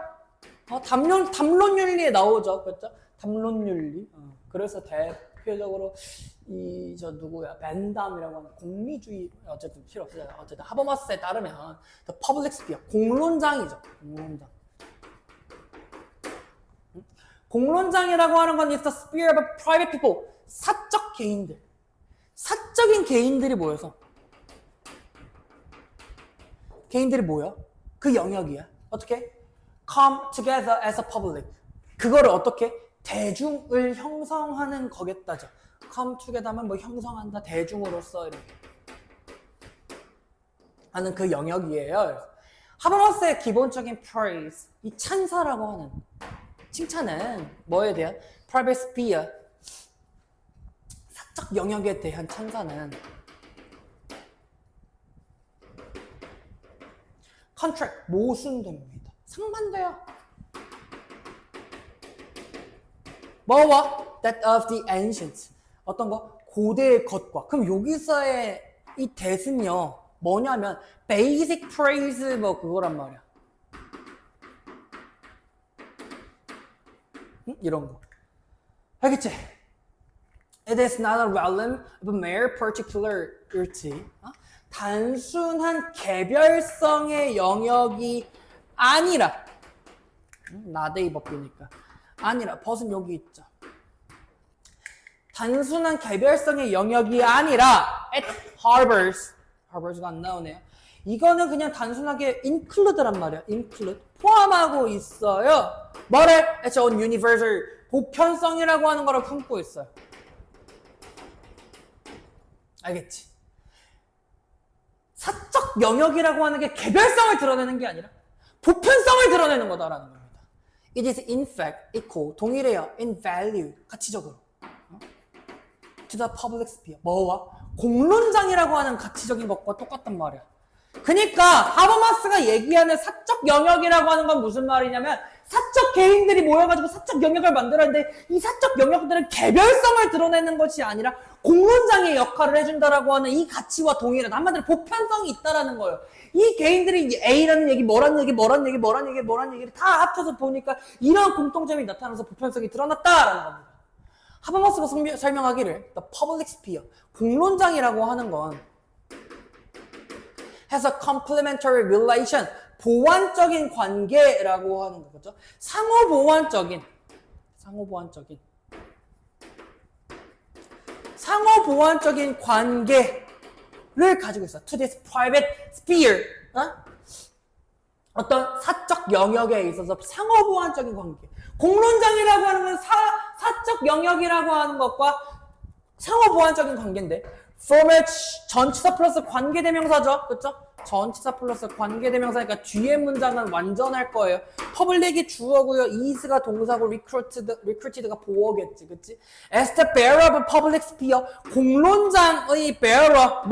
담론윤리에 나오죠. 그렇죠? 담론윤리. 그래서 대표적으로 누구야? 벤담이라고 하는 공리주의 어쨌든 필요 없어요. 어쨌든 하버마스에 따르면 the public sphere 공론장이죠. 공론장이라고 하는 건 is the sphere of private people. 사적 개인들. 사적인 개인들이 모여서 개인들이 모여 그 영역이야. 어떻게? come together as a public. 그거를 어떻게? 대중을 형성하는 거겠다죠. come together면 뭐 형성한다, 대중으로서 이렇게 하는 그 영역이에요. 하버머스의 기본적인 praise, 이 찬사라고 하는 칭찬은 뭐에 대한? private sphere, 사적 영역에 대한 찬사는 contract, 모순됩니다. 상반돼요. 뭐와? That of the ancients. 어떤 거? 고대의 것과. 그럼 여기서의 이 that은요, 뭐냐면 basic praise 뭐 그거란 말이야. 응? 이런 거. 알겠지? It is not a realm of mere particularity. 단순한 개별성의 영역이 아니라, 나데이 법이니까 아니라, 벗은 여기 있죠. 단순한 개별성의 영역이 아니라 it harbors가 안 나오네요. 이거는 그냥 단순하게 include란 말이야. include, 포함하고 있어요. 뭐를? It's own universal, 보편성이라고 하는 거를 품고 있어요. 알겠지? 사적 영역이라고 하는 게 개별성을 드러내는 게 아니라 보편성을 드러내는 거다라는 겁니다. It is in fact equal, 동일해요. in value, 가치적으로. to the public sphere. 뭐와? 공론장이라고 하는 가치적인 것과 똑같단 말이야. 그러니까 하버마스가 얘기하는 사적 영역이라고 하는 건 무슨 말이냐면 사적 개인들이 모여가지고 사적 영역을 만들었는데 이 사적 영역들은 개별성을 드러내는 것이 아니라 공론장의 역할을 해준다라고 하는 이 가치와 동일한, 한마디로 보편성이 있다라는 거예요. 이 개인들이 A라는 얘기, 뭐라는 얘기, 뭐라는 얘기, 뭐라는 얘기, 뭐라는 얘기를 다 합쳐서 보니까 이러한 공통점이 나타나서 보편성이 드러났다라는 겁니다. 하버마스가 설명하기를 the public sphere, 공론장이라고 하는 건 has a complementary relation, 보완적인 관계라고 하는 거죠. 상호보완적인 관계를 가지고 있어. To this private sphere, 어떤 사적 영역에 있어서 상호보완적인 관계. 공론장이라고 하는 건 사적 영역이라고 하는 것과 상호보완적인 관계인데, from a 전치사 플러스 관계대명사죠. 그쵸? 전치사 플러스 관계대명사니까 뒤에 문장은 완전할 거예요. 퍼블릭이 주어고요. is가 동사고 recruited가 보어겠지. 그치? as the bearer of public sphere, 공론장의 bearer,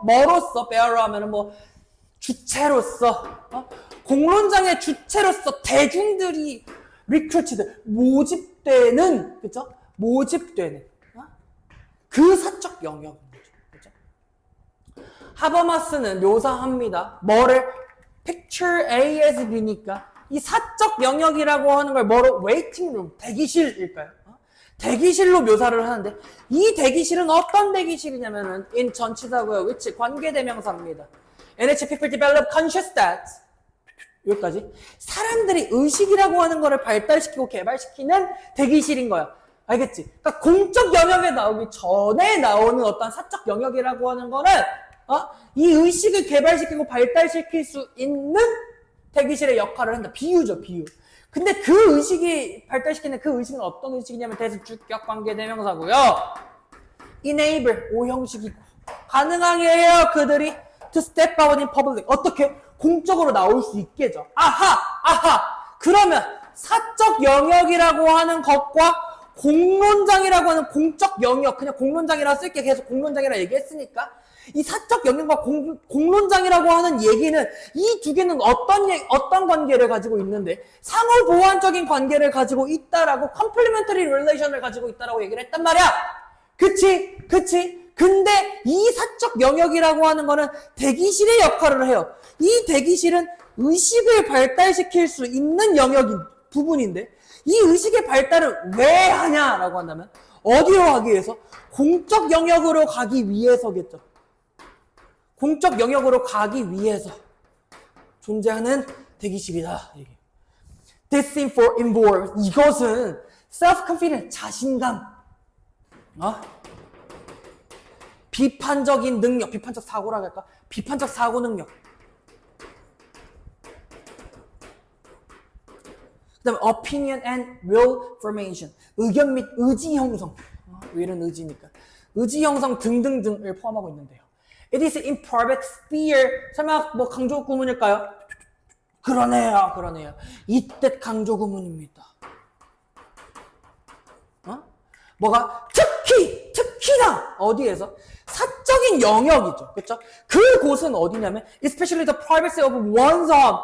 뭐로서 bearer 하면은 뭐 주체로서, 공론장의 주체로서 대중들이 recruited, 모집되는, 그쵸? 모집되는 그 사적 영역. 하버마스는 묘사합니다. 뭐를? picture A as B니까 이 사적 영역이라고 하는 걸 뭐로? waiting room, 대기실일까요? 대기실로 묘사를 하는데 이 대기실은 어떤 대기실이냐면은 in 전치사고요. which 관계대명사입니다. in which people develop conscious thoughts. 여기까지. 사람들이 의식이라고 하는 거를 발달시키고 개발시키는 대기실인 거야. 알겠지? 그러니까 공적 영역에 나오기 전에 나오는 어떤 사적 영역이라고 하는 거는 이 의식을 개발시키고 발달시킬 수 있는 대기실의 역할을 한다. 비유죠, 비유. 근데 그 의식이 발달시키는 그 의식은 어떤 의식이냐면 대수주격 관계대명사고요. enable, 오형식이고 가능하게 해요, 그들이 to step out in public. 어떻게? 공적으로 나올 수 있게죠. 아하! 그러면 사적 영역이라고 하는 것과 공론장이라고 하는 공적 영역, 그냥 공론장이라 쓸게, 계속 공론장이라 얘기했으니까 이 사적 영역과 공론장이라고 하는 얘기는 이 두 개는 어떤 관계를 가지고 있는데 상호 보완적인 관계를 가지고 있다라고 complementary relation을 가지고 있다라고 얘기를 했단 말이야. 그치? 근데 이 사적 영역이라고 하는 거는 대기실의 역할을 해요. 이 대기실은 의식을 발달시킬 수 있는 영역인 부분인데 이 의식의 발달을 왜 하냐라고 한다면 어디로 가기 위해서? 공적 영역으로 가기 위해서겠죠. 공적 영역으로 가기 위해서 존재하는 대기실이다. This involves, 이것은 self-confidence, 자신감, 비판적인 능력, 비판적 사고라고 할까? 비판적 사고 능력. 그 다음에 opinion and will formation, 의견 및 의지 형성. will은 의지니까. 의지 형성 등등등을 포함하고 있는데요. It is in perfect sphere. 설마 뭐 강조 구문일까요? 그러네요. 이때 강조 구문입니다. 뭐가 특히나 어디에서? 사적인 영역이죠. 그렇죠? 그곳은 어디냐면 especially the privacy of one's home.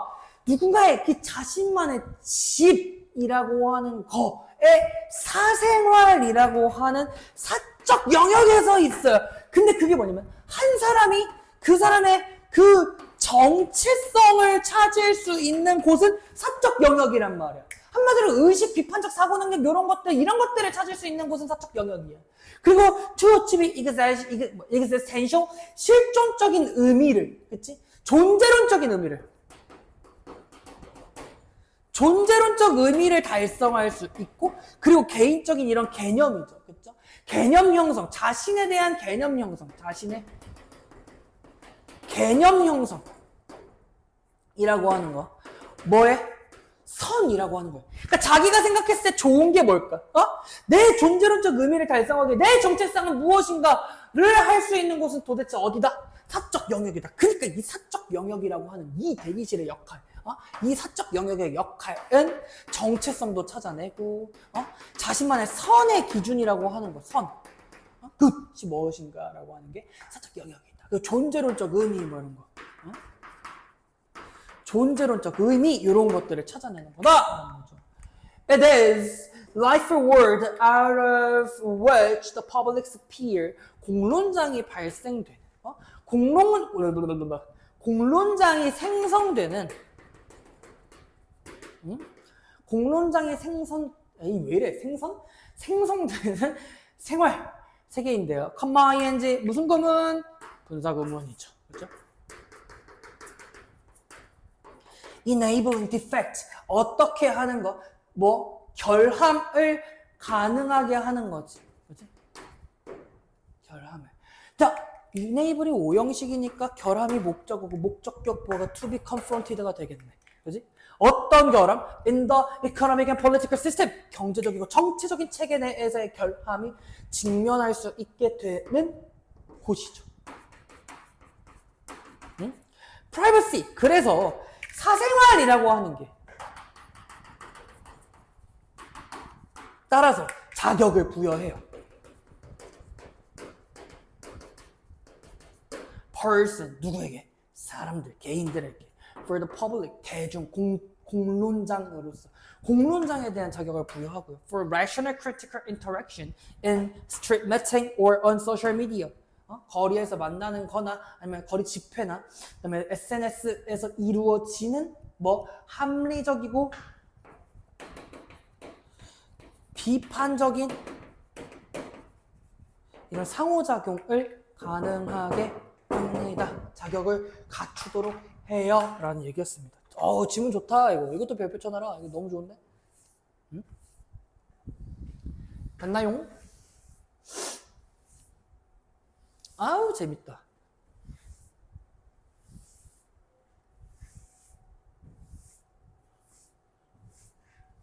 누군가의 그 자신만의 집이라고 하는 거에 사생활이라고 하는 사적 영역에서 있어요. 근데 그게 뭐냐면 한 사람이 그 사람의 그 정체성을 찾을 수 있는 곳은 사적 영역이란 말이야. 한마디로 의식, 비판적 사고 능력 이런 것들, 이런 것들을 찾을 수 있는 곳은 사적 영역이야. 그리고 to achieve existential, 실존적인 의미를, 그치? 존재론적 의미를 달성할 수 있고, 그리고 개인적인 이런 개념이죠. 그쵸? 개념 형성, 자신에 대한 개념 형성, 자신의 개념 형성이라고 하는 거. 뭐에? 선이라고 하는 거예요. 그러니까 자기가 생각했을 때 좋은 게 뭘까? 내 존재론적 의미를 달성하기, 내 정체성은 무엇인가를 할 수 있는 곳은 도대체 어디다? 사적 영역이다. 그러니까 이 사적 영역이라고 하는 이 대기실의 역할, 이 사적 영역의 역할은 정체성도 찾아내고, 자신만의 선의 기준이라고 하는 거, 선. 그것이 무엇인가라고 하는 게 사적 영역이다. 그 존재론적 의미 뭐 이런 거. 존재론적 의미 이런 것들을 찾아내는 거다. It is life or word out of which the public sphere 공론장이 발생되는 공론장이 생성되는 생성되는 생활 세계인데요. comma ing 무슨 구문? 분사 구문이죠. 그렇죠? enabling defect 어떻게 하는 거? 뭐 결함을 가능하게 하는 거지. 그치? 결함을. 자, enable이 오형식이니까 결함이 목적어고 목적격보가 to be confronted가 되겠네. 그지? 어떤 결함? in the economic and political system. 경제적이고 정치적인 체계 내에서의 결함이 직면할 수 있게 되는 곳이죠. 응? privacy. 그래서 사생활이라고 하는 게 따라서 자격을 부여해요. person, 누구에게? 사람들, 개인들에게. for the public, 대중, 공론장으로서. 공론장에 대한 자격을 부여하고요. for rational critical interaction in street meeting or on social media. 거리에서 만나는 거나 아니면 거리 집회나 그다음에 SNS에서 이루어지는 뭐 합리적이고 비판적인 이런 상호작용을 가능하게 합니다. 자격을 갖추도록 해요. 라는 얘기였습니다. 지문 좋다. 이것도 별표 쳐놔라. 이거 너무 좋은데? 응? 됐나요? 아우 재밌다.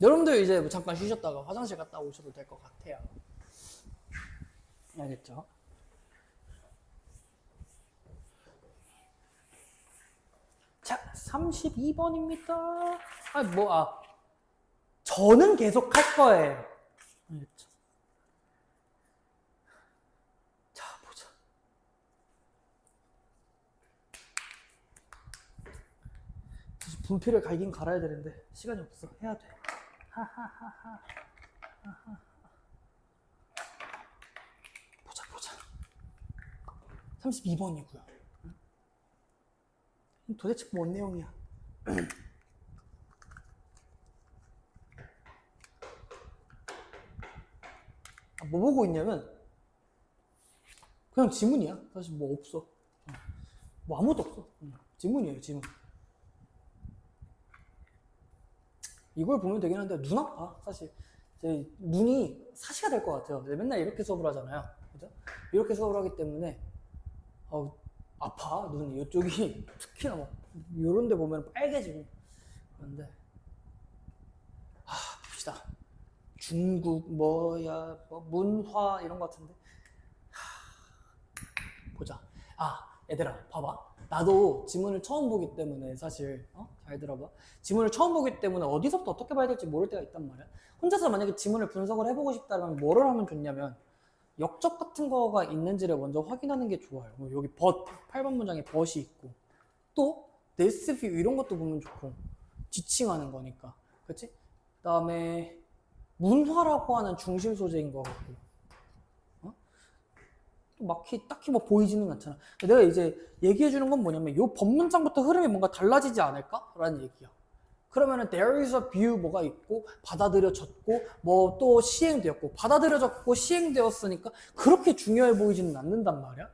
여러분들 이제 뭐 잠깐 쉬셨다가 화장실 갔다 오셔도 될 것 같아요. 알겠죠? 자, 32번입니다. 저는 계속 할 거예요. 알겠죠? 자, 보자. 분필을 갈긴 갈아야 되는데 시간이 없어. 해야 돼. 하하하하. 보자. 32번이고요. 도대체 뭔 내용이야? 뭐 보고 있냐면 그냥 지문이야. 사실 뭐 없어. 뭐 아무것도 없어. 지문이에요, 지문. 이걸 보면 되긴 한데 눈 아파. 사실 제 눈이 사시가 될 것 같아요. 맨날 이렇게 수업을 하잖아요. 그죠? 이렇게 수업을 하기 때문에 아파. 눈이 이쪽이 특히나 막 요런 데 보면 빨개지고. 그런데 봅시다. 중국 뭐야 뭐 문화 이런 거 같은데 보자. 얘들아 봐봐. 나도 지문을 처음 보기 때문에 사실 잘 들어봐. 지문을 처음 보기 때문에 어디서부터 어떻게 봐야 될지 모를 때가 있단 말이야. 혼자서 만약에 지문을 분석을 해보고 싶다면 뭐를 하면 좋냐면 역적 같은 거가 있는지를 먼저 확인하는 게 좋아요. 여기 but 8번 문장에 but이 있고 또 this view 이런 것도 보면 좋고 지칭하는 거니까 그치? 그 다음에 문화라고 하는 중심 소재인 것 같고 딱히 뭐 보이지는 않잖아. 내가 이제 얘기해 주는 건 뭐냐면 요 법문장부터 흐름이 뭔가 달라지지 않을까? 라는 얘기야. 그러면은 there is a view 뭐가 있고 받아들여졌고 뭐 또 시행되었고 받아들여졌고 시행되었으니까 그렇게 중요해 보이지는 않는단 말이야.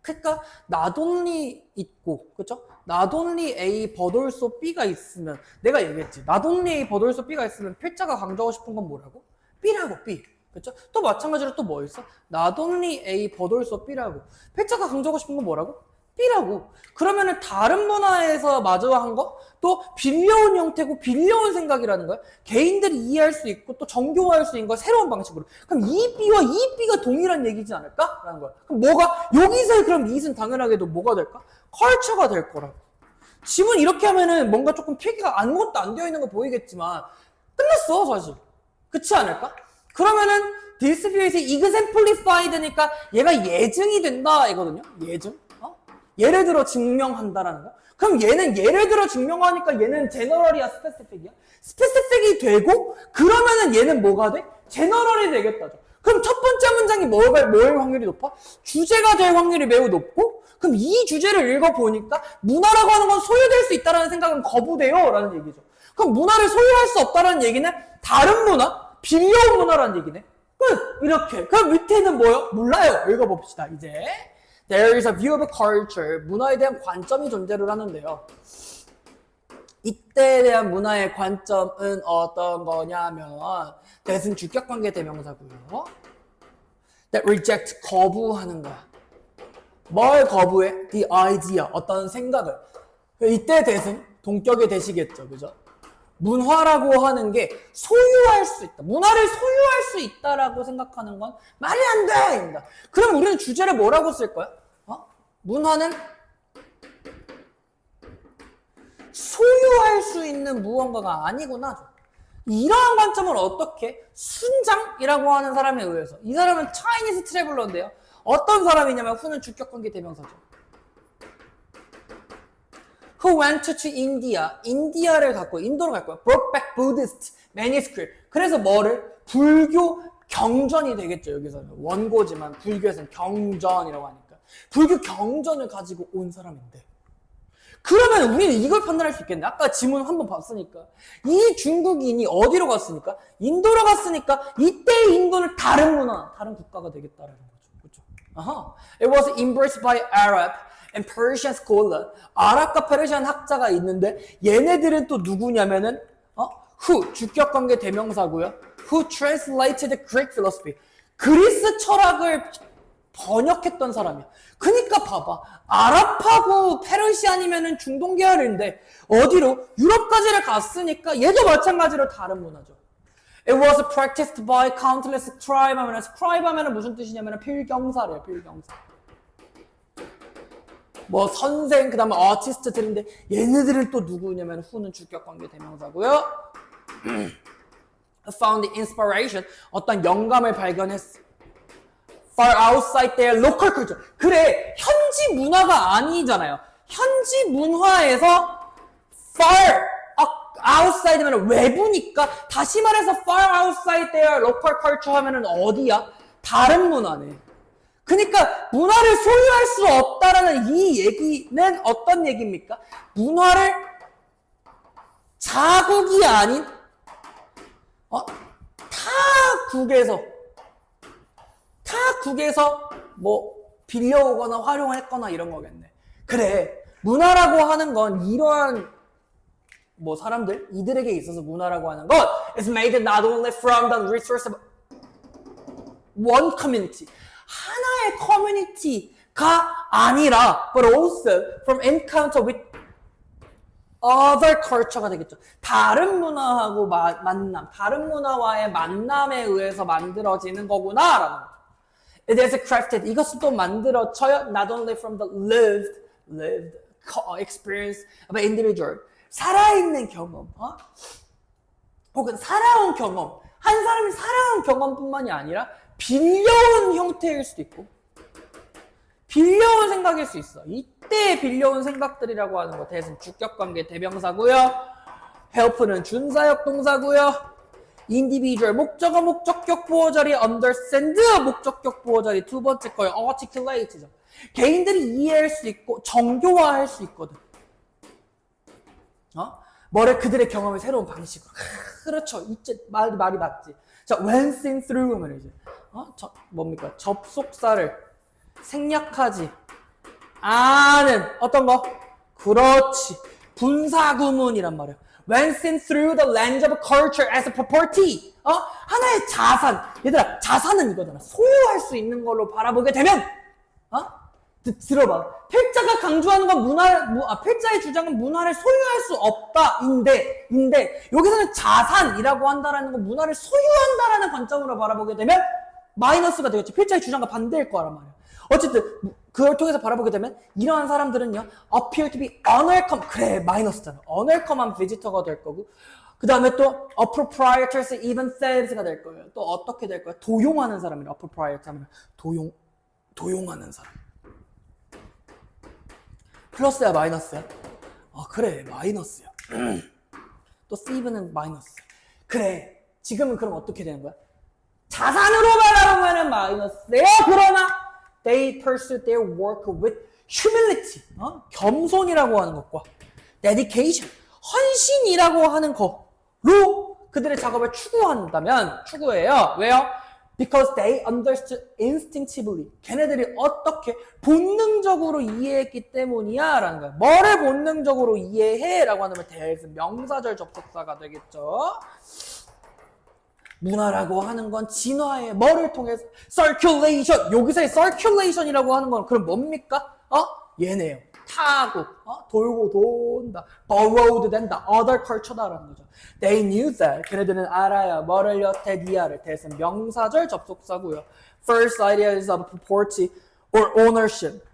그러니까 not only 있고 그쵸? not only A but also B가 있으면 내가 얘기했지. not only A but also B가 있으면 필자가 강조하고 싶은 건 뭐라고? B라고 B. 그쵸? 또 마찬가지로 또 뭐 있어? not only A but also B라고. 필자가 강조하고 싶은 건 뭐라고? B라고. 그러면은 다른 문화에서 마저 한 거? 또 빌려온 형태고 빌려온 생각이라는 거야. 개인들이 이해할 수 있고 또 정교화할 수 있는 거 새로운 방식으로. 그럼 이 B와 이 B가 동일한 얘기지 않을까? 라는 거야. 그럼 뭐가? 여기서의 그럼 이것은 당연하게도 뭐가 될까? 컬처가 될 거라고. 지문 이렇게 하면은 뭔가 조금 필기가 아무것도 안 되어 있는 거 보이겠지만 끝났어 사실. 그렇지 않을까? 그러면은 this view is exemplified니까 얘가 예증이 된다 이거든요. 예증. 예를 들어 증명한다라는 거. 그럼 얘는 예를 들어 증명하니까 얘는 제너럴이야, 스페시픽이야? 스페시픽이 되고 그러면은 얘는 뭐가 돼? 제너럴이 되겠다죠. 그럼 첫 번째 문장이 뭐일 확률이 높아? 주제가 될 확률이 매우 높고 그럼 이 주제를 읽어보니까 문화라고 하는 건 소유될 수 있다는 생각은 거부돼요 라는 얘기죠. 그럼 문화를 소유할 수 없다는 얘기는 다른 문화? 빌려온 문화라는 얘기네. 끝! 이렇게. 그럼 밑에는 뭐요? 몰라요. 읽어봅시다 이제. There is a view of culture. 문화에 대한 관점이 존재를 하는데요. 이때에 대한 문화의 관점은 어떤 거냐면 that은 주격관계 대명사고요. That reject 거부하는 거야. 뭘 거부해? The idea. 어떤 생각을. 이때 that은 동격의 대시겠죠. 그죠? 문화라고 하는 게 소유할 수 있다. 문화를 소유할 수 있다라고 생각하는 건 말이 안 돼! 입니다. 그럼 우리는 주제를 뭐라고 쓸 거야? 문화는 소유할 수 있는 무언가가 아니구나. 이러한 관점을 어떻게? 순장이라고 하는 사람에 의해서. 이 사람은 차이니스 트래블러인데요. 어떤 사람이냐면 후는 주격관계 대명사죠. Who went to India? 인디아를 갖고 인도로 갈 거야. Brought back Buddhist manuscript. 그래서 뭐를? 불교 경전이 되겠죠. 여기서는 원고지만 불교에서는 경전이라고 하니까. 불교 경전을 가지고 온 사람인데. 그러면 우리는 이걸 판단할 수 있겠네. 아까 지문 한번 봤으니까. 이 중국인이 어디로 갔으니까? 인도로 갔으니까 이때 인도는 다른 문화, 다른 국가가 되겠다라는 거죠. 그렇죠? It was embraced by Arab and Persian scholar. 아랍과 페르시안 학자가 있는데 얘네들은 또 누구냐면은 who 주격관계 대명사고요. Who translated Greek philosophy. 그리스 철학을 번역했던 사람이야. 그니까 봐봐. 아랍하고 페르시안이면은 중동 계열인데 어디로? 유럽까지를 갔으니까 얘도 마찬가지로 다른 문화죠. It was practiced by countless scribe 하면 scribe 하면은 무슨 뜻이냐면은 필경사래요. 필경사. 뭐 선생 그다음에 아티스트들인데 얘네들은 또 누구냐면 후는 주격관계 대명사고요. Found inspiration 어떤 영감을 발견했어. Far outside their local culture. 그래 현지 문화가 아니잖아요. 현지 문화에서 far outside면 외부니까 다시 말해서 far outside their local culture 하면은 어디야? 다른 문화네. 그러니까 문화를 소유할 수 없다라는 이 얘기는 어떤 얘기입니까? 문화를 자국이 아닌 타국에서 뭐 빌려오거나 활용했거나 이런 거겠네. 그래 문화라고 하는 건 이러한 뭐 사람들 이들에게 있어서 문화라고 하는 건 is made not only from the resource of one community 하나의 커뮤니티가 아니라 but also from encounter with other culture가 되겠죠. 다른 문화하고 만남, 다른 문화와의 만남에 의해서 만들어지는 거구나라는 거죠. It is crafted. 이것은 또 만들어져요. Not only from the lived experience of an individual. 살아있는 경험, 혹은 살아온 경험. 한 사람이 살아온 경험뿐만이 아니라 빌려온 형태일 수도 있고, 빌려온 생각일 수 있어. 이때 빌려온 생각들이라고 하는 거 대신 주격관계 대명사고요. help는 준사역 동사고요. individual 목적어 목적격 보어자리 understand 목적격 보어자리 두 번째 거예요. articulate죠. 개인들이 이해할 수 있고 정교화할 수 있거든. 뭐를 그들의 경험을 새로운 방식으로. 그렇죠. 이제 말이 맞지. 자, when seen through 하면 이제 뭡니까? 접속사를 생략하지 않은 어떤 거? 그렇지. 분사구문이란 말이야. When seen through the lens of culture as a property. 하나의 자산. 얘들아, 자산은 이거잖아. 소유할 수 있는 걸로 바라보게 되면, 들어봐. 필자가 강조하는 건 필자의 주장은 문화를 소유할 수 없다. 인데, 여기서는 자산이라고 한다라는 건 문화를 소유한다라는 관점으로 바라보게 되면, 마이너스가 되겠지. 필자의 주장과 반대일 거란 말이야. 어쨌든 그걸 통해서 바라보게 되면 이러한 사람들은요 appear to be unwelcome. 그래, 마이너스잖아. unwelcome한 visitor가 될 거고, 그 다음에 또 appropriators, even thieves가 될 거예요. 또 어떻게 될 거야? 도용하는 사람이라. appropriate 하면 도용하는 사람. 플러스야 마이너스야? 그래, 마이너스야. 또 thieve는 마이너스. 그래, 지금은 그럼 어떻게 되는 거야? 자산으로 바라보면은 마이너스예요. 그러나 they pursue their work with humility. 겸손이라고 하는 것과 dedication, 헌신이라고 하는 거로 그들의 작업을 추구해요. 왜요? Because they understood instinctively. 걔네들이 어떻게 본능적으로 이해했기 때문이야 라는 거야. 뭐를 본능적으로 이해해? 라고 하면 대해서 명사절 접속사가 되겠죠. 문화라고 하는 건 진화의 뭐를 통해서 circulation. 여기서의 circulation이라고 하는 건 그럼 뭡니까? 얘네요. 타고 돌고 돈다. borrowed 된다. other culture다라는 거죠. They knew that. 걔네들은 알아요. 뭐를요? 대디아를. 대해서 명사절 접속사고요. First ideas of property or ownership.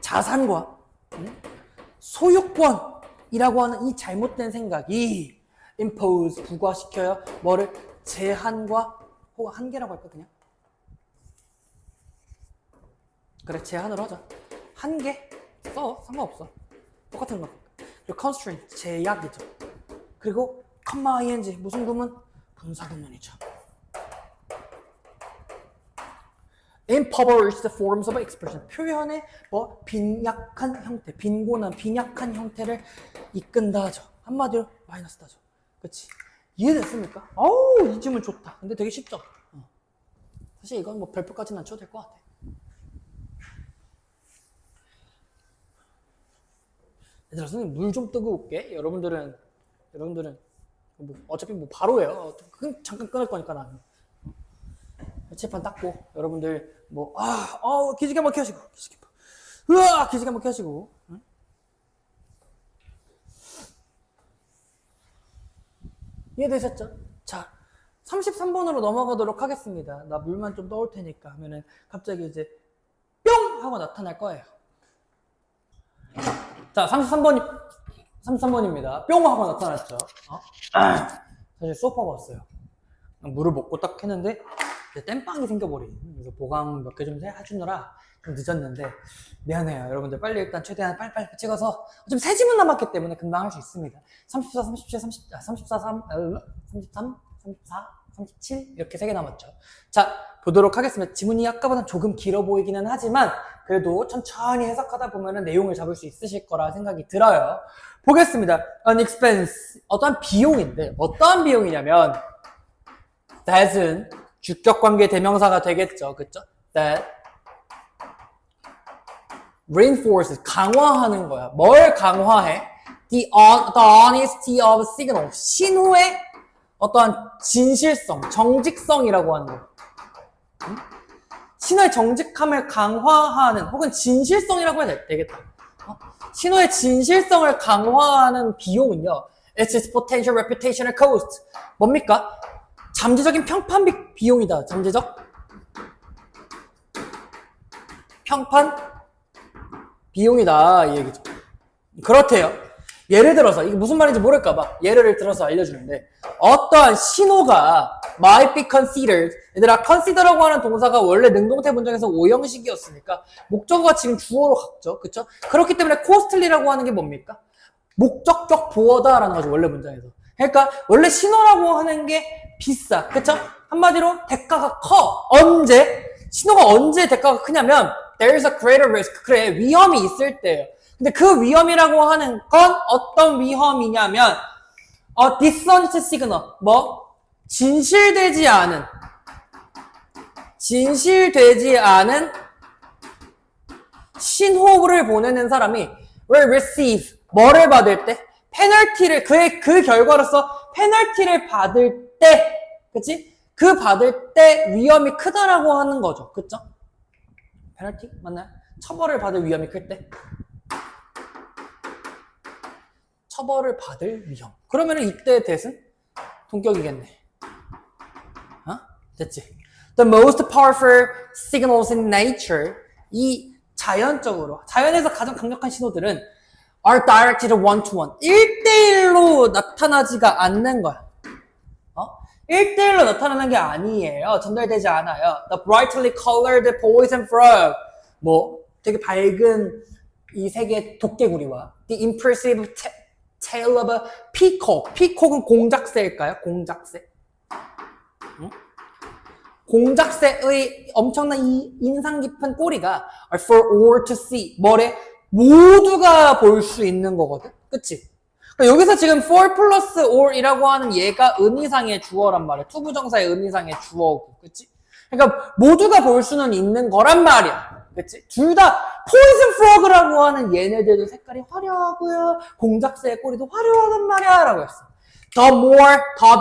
자산과 소유권이라고 하는 이 잘못된 생각이 impose, 부과시켜요. 뭐를? 제한과 혹은 한계라고 할까 그냥? 그래, 제한으로 하자. 한계? 써. 상관없어. 똑같은 거. 그리고 constraint, 제약이죠. 그리고 comma ing, 무슨 구문? 분사구문이죠. impoverished forms of expression. 표현의 빈약한 형태, 빈곤한, 빈약한 형태를 이끈다 하죠. 한마디로 마이너스다죠. 그치? 이해됐습니까? 어우, 이 질문 좋다. 근데 되게 쉽죠? 사실 이건 뭐 별표까지는 안 쳐도 될 것 같아. 얘들아, 선생님 물 좀 뜨고 올게. 여러분들은 뭐 어차피 뭐 바로예요. 잠깐 끊을 거니까 나는. 칠판 닦고 여러분들 뭐 기지개 한번 켜시고 기지개 한번 켜시고. 응? 이해되셨죠? 자, 33번으로 넘어가도록 하겠습니다. 나 물만 좀 떠올 테니까 하면은 갑자기 이제 뿅! 하고 나타날 거예요. 자, 33번입니다. 뿅! 하고 나타났죠. 사실 수업하고 왔어요. 물을 먹고 딱 했는데 땜빵이 생겨버린. 그래서 보강 몇 개 좀 해주느라 좀 늦었는데 미안해요. 여러분들 빨리 일단 최대한 빨리빨리 찍어서 좀 3지문 남았기 때문에 금방 할 수 있습니다. 34, 37, 34, 33, 34, 37 이렇게 3개 남았죠. 자, 보도록 하겠습니다. 지문이 아까보다 조금 길어 보이기는 하지만 그래도 천천히 해석하다 보면 내용을 잡을 수 있으실 거라 생각이 들어요. 보겠습니다. An expense, 어떠한 비용인데 어떠한 비용이냐면 that은 주격관계 대명사가 되겠죠. 그쵸? That reinforces, 강화하는 거야. 뭘 강화해? The honesty of signal, 신호의 어떠한 진실성, 정직성이라고 하는 거. 신호의 정직함을 강화하는, 혹은 진실성이라고 해야 되겠다. 신호의 진실성을 강화하는 비용은요. Its potential reputational cost. 뭡니까? 잠재적인 평판 비용이다. 잠재적 평판 비용이다. 이 얘기죠. 그렇대요. 예를 들어서 이게 무슨 말인지 모를까봐 예를 들어서 알려주는데 어떠한 신호가 might be considered. 얘들아 consider라고 하는 동사가 원래 능동태 문장에서 오형식이었으니까 목적어가 지금 주어로 갔죠. 그쵸? 그렇기 때문에 costly라고 하는 게 뭡니까? 목적격 보어다라는 거죠. 원래 문장에서. 그러니까 원래 신호라고 하는 게 비싸. 그쵸? 한마디로 대가가 커. 언제? 신호가 언제 대가가 크냐면 there's a greater risk. 그래 위험이 있을 때예요. 근데 그 위험이라고 하는 건 어떤 위험이냐면 dishonest signal. 뭐? 진실되지 않은 신호를 보내는 사람이 will receive 뭐를 받을 때? 페널티를 그 결과로서 페널티를 받을 때 그치? 그 받을 때 위험이 크다라고 하는 거죠. 그쵸? 페널티? 맞나요? 처벌을 받을 위험이 클 때? 처벌을 받을 위험. 그러면은 이때 대신 동격이겠네. 됐지? The most powerful signals in nature. 이 자연에서 가장 강력한 신호들은 are directed one-to-one. 1대1로 나타나지가 않는 거야. 1대1로 나타나는 게 아니에요. 전달되지 않아요. The brightly colored boys and frog. 뭐 되게 밝은 이 색의 도깨구리와 the impressive tail of a peacock. peacock은 공작새일까요? 공작새. 응? 공작새의 엄청난 이 인상 깊은 꼬리가 are for all to see. 뭐래? 모두가 볼 수 있는 거거든. 그치? 그러니까 여기서 지금 for plus all이라고 하는 얘가 의미상의 주어란 말이야. 투부정사의 의미상의 주어고. 그치? 그러니까 모두가 볼 수는 있는 거란 말이야. 그치? 둘 다 poison frog라고 하는 얘네들도 색깔이 화려하고요. 공작새의 꼬리도 화려하단 말이야. 라고 했어. the more, 더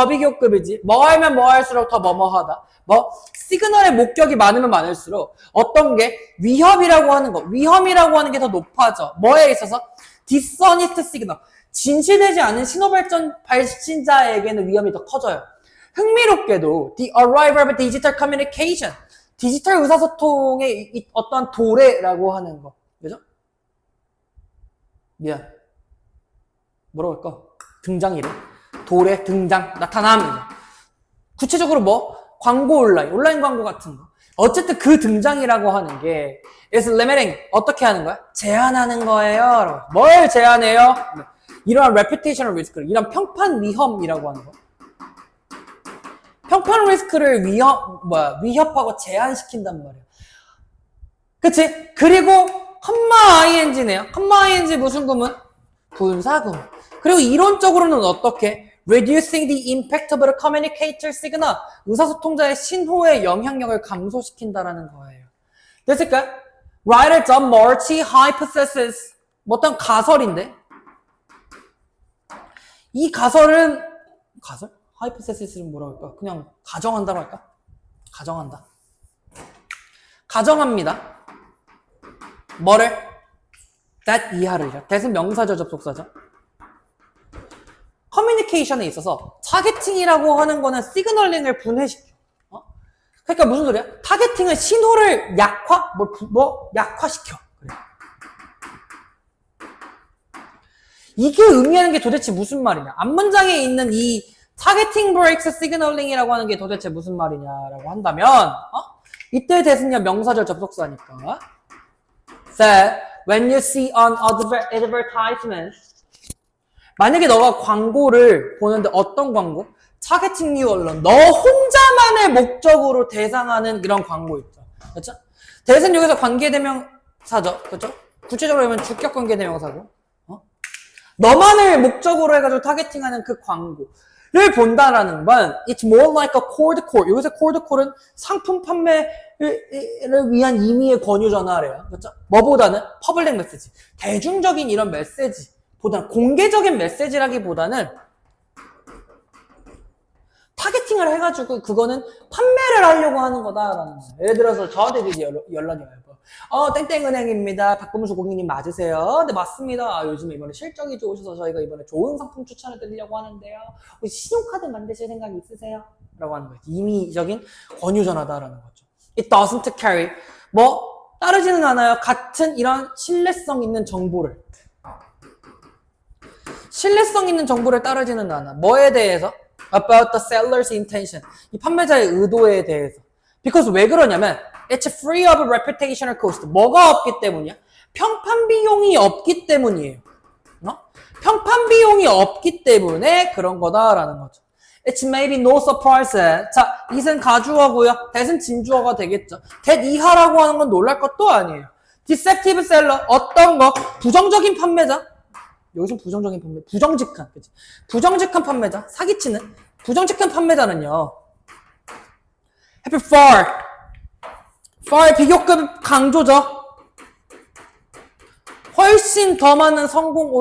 비교급이지. 뭐 하면 뭐 할수록 더 뭐뭐하다. 뭐 시그널의 목격이 많으면 많을수록 어떤 게 위협이라고 하는 거, 위험이라고 하는 게 더 높아져. 뭐에 있어서? dishonest signal. 진실되지 않은 신호 발신자에게는 위험이 더 커져요. 흥미롭게도 the arrival of digital communication. 디지털 의사소통의 어떠한 도래라고 하는 거. 그죠? 미안. 뭐라고 할까? 등장이래. 도래, 등장, 나타남. 구체적으로 뭐? 광고 온라인 광고 같은 거. 어쨌든 그 등장이라고 하는 게 is limiting. 어떻게 하는 거야? 제한하는 거예요. 뭘 제한해요? 이러한 reputational risk를, 이런 평판 위험이라고 하는 거. 평판 리스크를 위협하고 제한시킨단 말이야. 그치? 그리고 컴마 ing 무슨 구문? 분사구문. 그리고 이론적으로는 어떻게? Reducing the impact of the communicator signal. 의사소통자의 신호의 영향력을 감소시킨다라는 거예요. 됐을까요? Write a multi hypothesis. 어떤 가설인데? 이 가설은 가설? hypothesis는 뭐라고 할까? 그냥 가정한다고 할까? 가정합니다. 뭐를? that 이하를. that은 명사죠, 접속사죠. 커뮤니케이션에 있어서 타겟팅이라고 하는 거는 시그널링을 분해시켜. 그러니까 무슨 소리야? 타겟팅은 신호를 약화시켜. 그래. 이게 의미하는 게 도대체 무슨 말이냐? 앞문장에 있는 이 타겟팅 브레이크스 시그널링이라고 하는 게 도대체 무슨 말이냐라고 한다면 이때 대신요 명사절 접속사니까 that when you see an advertisement 만약에 너가 광고를 보는데 어떤 광고? 타겟팅 뉴 언론 너 혼자만의 목적으로 대상하는 이런 광고 있죠. 그렇죠? 대신 여기서 관계대명사죠. 그렇죠? 구체적으로 하면 주격 관계대명사고 너만을 목적으로 해가지고 타겟팅하는 그 광고를 본다라는 건 it's more like a cold call. 여기서 cold call은 상품 판매를 위한 임의의 권유 전화래요. 그렇죠? 뭐보다는 퍼블릭 메시지. 대중적인 이런 메시지보다는 공개적인 메시지라기보다는 타겟팅을 해가지고 그거는 판매를 하려고 하는 거다라는 거예요. 예를 들어서 저한테 되게 연락이 와요. 땡땡은행입니다. 박범수 고객님 맞으세요? 네, 맞습니다. 요즘에 이번에 실적이 좋으셔서 저희가 이번에 좋은 상품 추천해 드리려고 하는데요. 혹시 신용카드 만드실 생각 있으세요? 라고 하는 거예요. 임의적인 권유 전화다라는 거죠. It doesn't carry. 따르지는 않아요. 같은 이런 신뢰성 있는 정보를. 신뢰성 있는 정보를 따르지는 않아. 뭐에 대해서? About the seller's intention. 이 판매자의 의도에 대해서. Because 왜 그러냐면 It's free of reputational cost. 뭐가 없기 때문이야? 평판 비용이 없기 때문이에요. 평판 비용이 없기 때문에 그런 거다라는 거죠. It's maybe no surprise. 자, it은 가주어고요. that은 진주어가 되겠죠. that 이하라고 하는 건 놀랄 것도 아니에요. deceptive seller. 어떤 거? 부정적인 판매자. 여기서 부정적인 판매, 부정직한, 그치? 부정직한 판매자, 사기치는 부정직한 판매자는요. happy far 비교급 강조죠. 훨씬 더 많은 성공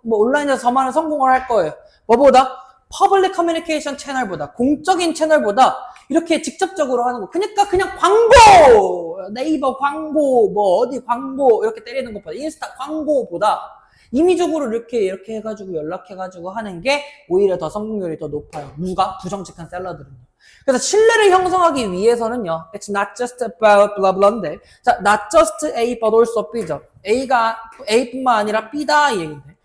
온라인에서 더 많은 성공을 할 거예요. 뭐보다? 퍼블릭 커뮤니케이션 채널보다, 공적인 채널보다 이렇게 직접적으로 하는 거. 그러니까 그냥 광고! 네이버 광고, 어디 광고 이렇게 때리는 것보다, 인스타 광고보다 임의적으로 이렇게 해가지고 연락해가지고 하는 게 오히려 더 성공률이 더 높아요. 누가? 부정직한 셀러들은요. 그래서 신뢰를 형성하기 위해서는요. It's not just about blah blah인데, 자, not just A but also B죠. A뿐만 아니라 B다 이 얘기인데.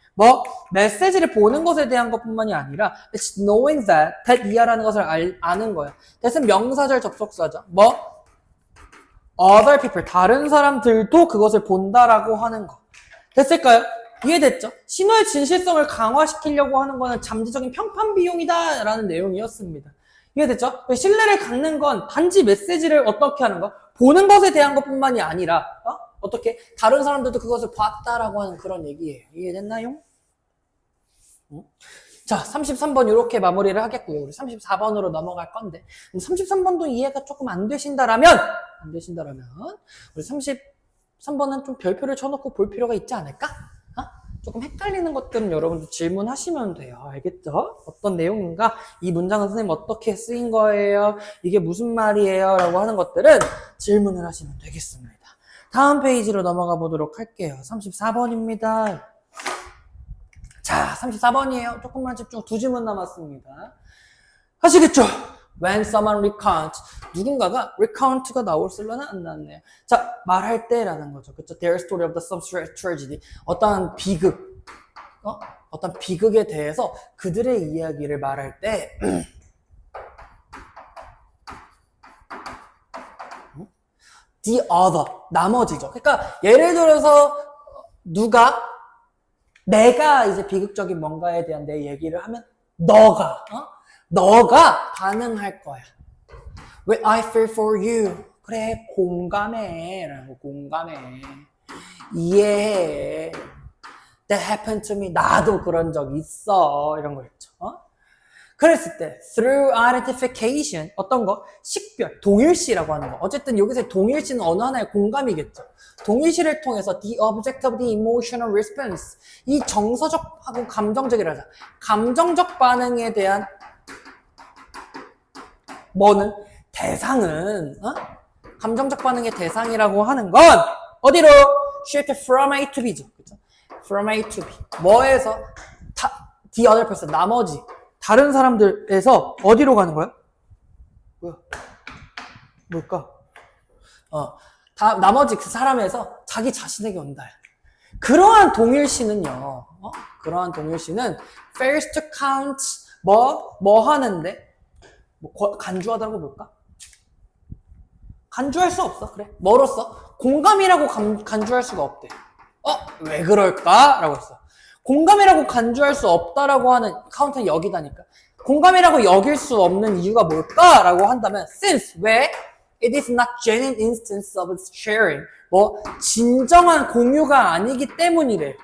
메시지를 보는 것에 대한 것뿐만이 아니라 it's knowing that 이하라는 것을 아는 거야. that은 명사절 접속사죠. other people, 다른 사람들도 그것을 본다라고 하는 거. 됐을까요? 이해됐죠? 신호의 진실성을 강화시키려고 하는 거는 잠재적인 평판 비용이다 라는 내용이었습니다. 이해됐죠? 신뢰를 갖는 건 단지 메시지를 어떻게 하는 거? 보는 것에 대한 것뿐만이 아니라 어떻게? 다른 사람들도 그것을 봤다라고 하는 그런 얘기예요. 이해됐나요? 자, 33번 이렇게 마무리를 하겠고요. 우리 34번으로 넘어갈 건데 33번도 이해가 조금 안 되신다라면 우리 33번은 좀 별표를 쳐놓고 볼 필요가 있지 않을까? 조금 헷갈리는 것들은 여러분들 질문하시면 돼요. 알겠죠? 어떤 내용인가? 이 문장은 선생님 어떻게 쓰인 거예요? 이게 무슨 말이에요? 라고 하는 것들은 질문을 하시면 되겠습니다. 다음 페이지로 넘어가 보도록 할게요. 34번입니다. 자, 34번이에요. 조금만 집중. 두 질문 남았습니다. 하시겠죠? When someone recounts. 누군가가 recount가 나올쓸려나 안 나왔네요. 자, 말할 때라는 거죠. 그쵸? Their story of the some tragedy. 어떤 비극. 어떤 비극에 대해서 그들의 이야기를 말할 때 the other. 나머지죠. 그러니까 예를 들어서 내가 이제 비극적인 뭔가에 대한 내 얘기를 하면 너가 반응할 거야. When I feel for you. 그래, 공감해. 라고 공감해. 이해해. That happened to me. 나도 그런 적 있어. 이런 거 있죠. 그랬을 때 through identification 어떤 거? 식별, 동일시라고 하는 거. 어쨌든 여기서 동일시는 어느 하나의 공감이겠죠. 동일시를 통해서 the object of the emotional response 이 정서적하고 감정적이라자 감정적 반응에 대한 대상은 감정적 반응의 대상이라고 하는 건 어디로? shift from A to B죠. 그렇죠? from A to B 뭐에서? the other person 나머지 다른 사람들에서 어디로 가는 거야? 뭘까? 나머지 그 사람에서 자기 자신에게 온다. 그러한 동일시는요. 그러한 동일시는 fails to count 뭐 하는데? 간주하다고 볼까? 간주할 수 없어. 그래. 뭐로써? 공감이라고 간주할 수가 없대. 왜 그럴까? 라고 했어. 공감이라고 간주할 수 없다라고 하는 카운트는 여기다니까. 공감이라고 여길 수 없는 이유가 뭘까라고 한다면 since 왜 it is not genuine instance of sharing 진정한 공유가 아니기 때문이래.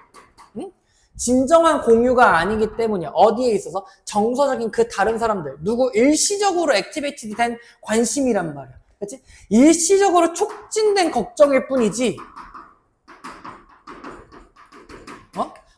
응? 진정한 공유가 아니기 때문이야. 어디에 있어서? 정서적인 그 다른 사람들 누구 일시적으로 액티베이트 된 관심이란 말이야. 그렇지? 일시적으로 촉진된 걱정일 뿐이지.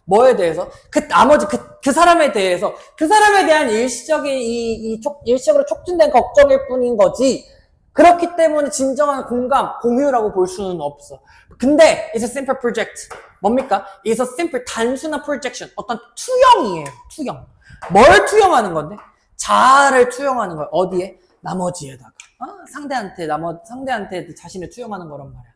뭐에 대해서? 나머지 그 사람에 대해서, 그 사람에 대한 일시적으로 촉진된 걱정일 뿐인 거지, 그렇기 때문에 진정한 공감, 공유라고 볼 수는 없어. 근데 it's a simple project. 뭡니까? It's a simple 단순한 projection. 어떤 투영이에요. 투영. 뭘 투영하는 건데? 자아를 투영하는 거야. 어디에? 나머지에다가. 상대한테 자신을 투영하는 거란 말이야.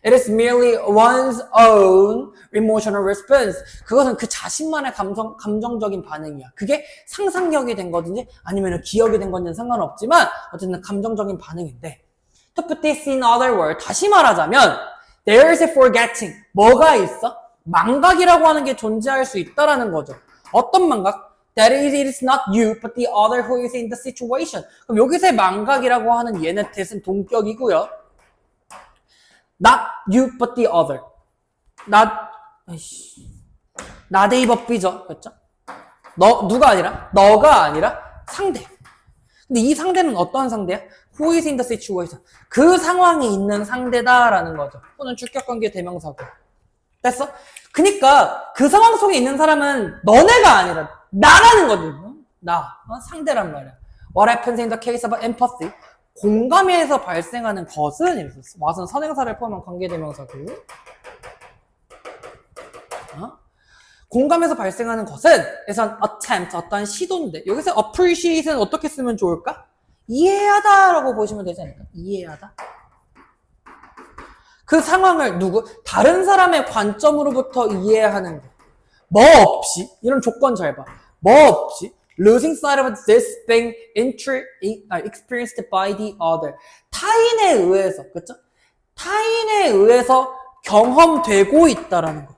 It is merely one's own emotional response. 그것은 그 자신만의 감정적인 반응이야. 그게 상상력이 된 거든지 아니면 기억이 된 건지는 상관없지만 어쨌든 감정적인 반응인데 To put this in other words, 다시 말하자면 there is a forgetting. 뭐가 있어? 망각이라고 하는 게 존재할 수 있다라는 거죠. 어떤 망각? That it is not you, but the other who is in the situation. 그럼 여기서의 망각이라고 하는 얘네 뜻은 동격이고요. Not you, but the other. not A, but B죠. 그렇죠? 누가 아니라? 너가 아니라 상대. 근데 이 상대는 어떤 상대야? Who is in the situation. 그 상황이 있는 상대다라는 거죠. 또는 주격관계 대명사고. 됐어? 그니까 그 상황 속에 있는 사람은 너네가 아니라 나라는 거죠. 상대란 말이야. What happens in the case of empathy? 공감에서 발생하는 것은 이랬었어. what은 선행사를 포함한 관계대명사고 공감에서 발생하는 것은 is an attempt, 어떤 시도인데 여기서 appreciate는 어떻게 쓰면 좋을까? 이해하다라고 보시면 되지 않을까? 이해하다. 그 상황을 다른 사람의 관점으로부터 이해하는 거. 뭐 없이 이런 조건 잘 봐. 뭐 없이 losing sight of this thing experienced by the other. 타인에 의해서, 그렇죠? 타인에 의해서 경험되고 있다라는 거.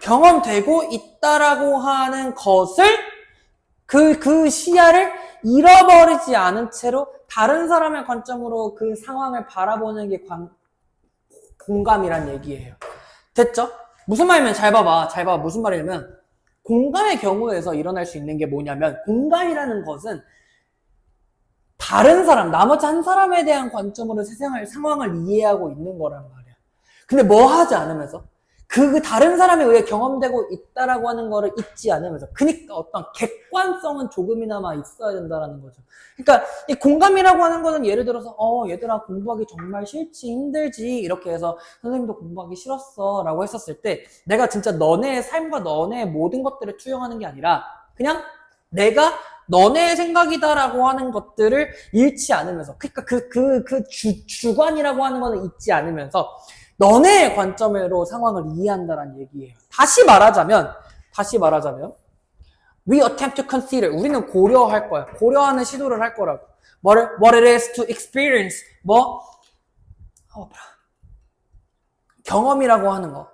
경험되고 있다라고 하는 것을 그 시야를 잃어버리지 않은 채로 다른 사람의 관점으로 그 상황을 바라보는 게 공감이란 얘기예요. 됐죠? 무슨 말이면 잘 봐봐. 무슨 말이냐면 공감의 경우에서 일어날 수 있는 게 뭐냐면 공감이라는 것은 다른 사람, 나머지 한 사람에 대한 관점으로 세상을, 상황을 이해하고 있는 거란 말이야. 근데 뭐 하지 않으면서 그 다른 사람에 의해 경험되고 있다라고 하는 거를 잊지 않으면서 그러니까 어떤 객관성은 조금이나마 있어야 된다라는 거죠. 그러니까 이 공감이라고 하는 거는 예를 들어서 얘들아 공부하기 정말 싫지 힘들지 이렇게 해서 선생님도 공부하기 싫었어 라고 했었을 때 내가 진짜 너네의 삶과 너네의 모든 것들을 투영하는 게 아니라 그냥 내가 너네의 생각이다라고 하는 것들을 잃지 않으면서 그러니까 주관이라고 하는 거는 잊지 않으면서 너네의 관점으로 상황을 이해한다는 얘기예요. 다시 말하자면 we attempt to consider. 우리는 고려할 거야. 고려하는 시도를 할 거라고. What it is to experience. 경험이라고 하는 거.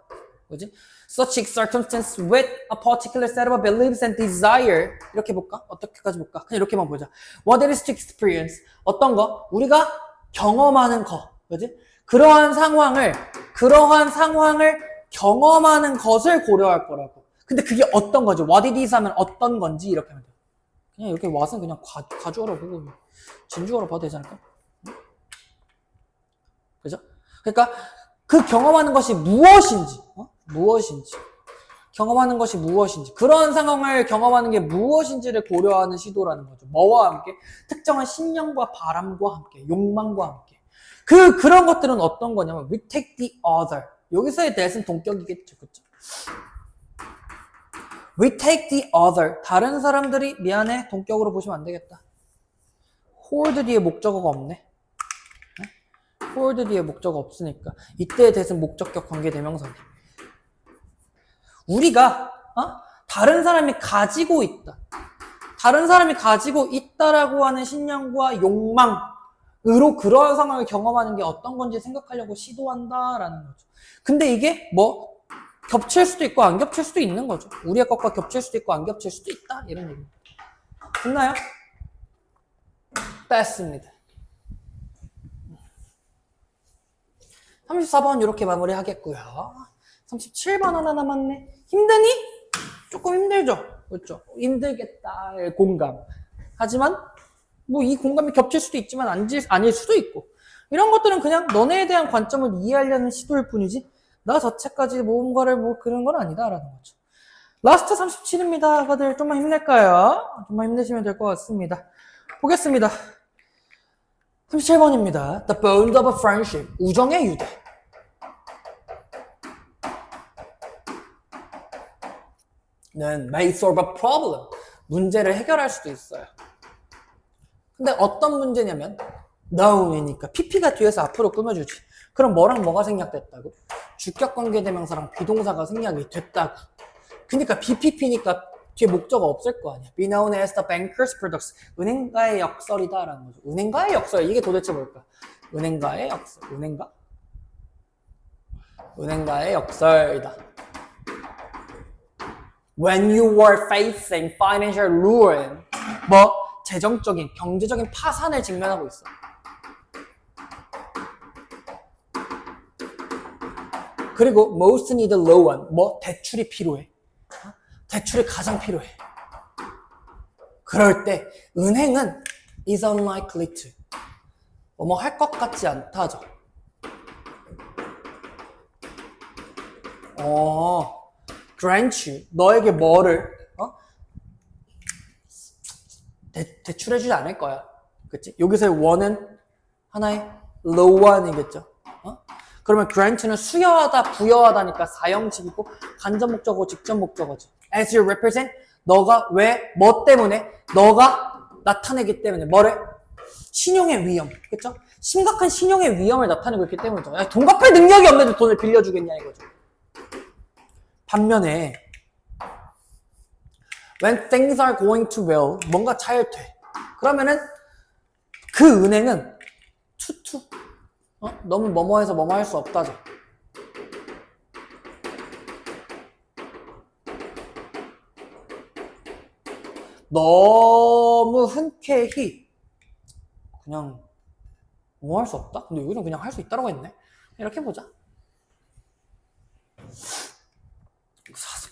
그지? Such circumstance with a particular set of beliefs and desire. 이렇게 볼까? 어떻게까지 볼까? 그냥 이렇게만 보자. What it is to experience. 어떤 거? 우리가 경험하는 거. 그지? 그러한 상황을 경험하는 것을 고려할 거라고. 근데 그게 어떤 거지? What it is 하면 어떤 건지 이렇게 하면 돼. 그냥 이렇게 와서 그냥 가주어로 보고 진주어로 봐도 되지 않을까? 그죠? 그러니까 그 경험하는 것이 무엇인지, 경험하는 것이 무엇인지, 그런 상황을 경험하는 게 무엇인지를 고려하는 시도라는 거죠. 뭐와 함께? 특정한 신념과 바람과 함께, 욕망과 함께. 그런 것들은 어떤 거냐면 we take the other. 여기서의 that은 동격이겠죠. 그쵸? we take the other. 다른 사람들이 미안해. 동격으로 보시면 안 되겠다. hold 뒤에 목적어가 없네. hold 뒤에 목적어가 없으니까 이때의 that은 목적격 관계대명사네. 우리가 다른 사람이 가지고 있다. 다른 사람이 가지고 있다라고 하는 신념과 욕망으로 그러한 상황을 경험하는 게 어떤 건지 생각하려고 시도한다라는 거죠. 근데 이게 겹칠 수도 있고 안 겹칠 수도 있는 거죠. 우리의 것과 겹칠 수도 있고 안 겹칠 수도 있다. 이런 얘기. 됐나요? 됐습니다. 34번 이렇게 마무리하겠고요. 37번 하나 남았네. 힘드니? 조금 힘들죠? 그렇죠? 힘들겠다. 공감. 하지만 이 공감이 겹칠 수도 있지만 아닐 수도 있고 이런 것들은 그냥 너네에 대한 관점을 이해하려는 시도일 뿐이지 나 자체까지 모은 거를 그런 건 아니다라는 거죠. 라스트 37입니다. 다들 좀만 힘낼까요? 좀만 힘내시면 될 것 같습니다. 보겠습니다. 37번입니다. The bones of a friendship. 우정의 유대. 는 may solve a problem. 문제를 해결할 수도 있어요. 근데 어떤 문제냐면 known이니까 PP가 뒤에서 앞으로 꾸며주지. 그럼 뭐랑 뭐가 생략됐다고? 주격관계대명사랑 비동사가 생략이 됐다고. 그러니까 BPP니까 뒤에 목적어 없을 거 아니야. Be known as the banker's products. 은행가의 역설이다 라는 거죠. 은행가의 역설. 이게 도대체 뭘까? 은행가의 역설. 은행가? 은행가의 역설이다. When you were facing financial ruin. 뭐? 재정적인, 경제적인 파산을 직면하고 있어. 그리고 most need a loan. 뭐? 대출이 필요해. 대출이 가장 필요해. 그럴 때 은행은 is unlikely to. 뭐 할 것 같지 않다죠. grant you. 너에게 뭐를 대출해주지 않을 거야. 그치? 여기서의 원은 하나의 loan이겠죠. 그러면 grant는 수여하다, 부여하다니까 사형식이고 간접 목적어, 직접 목적어지. As you represent, 너가 왜, 뭐 때문에, 너가 나타내기 때문에, 뭐래? 신용의 위험, 그쵸? 심각한 신용의 위험을 나타내고 있기 때문이죠. 야, 돈 갚을 능력이 없는데 돈을 빌려주겠냐 이거죠. 반면에 when things are going too well, 뭔가 잘 돼. 그러면은 그 은행은 투투 너무 뭐뭐해서 뭐뭐 할 수 없다죠. 너무 흔쾌히 그냥 뭐 할 수 없다? 근데 여기는 그냥 할 수 있다라고 했네. 이렇게 보자.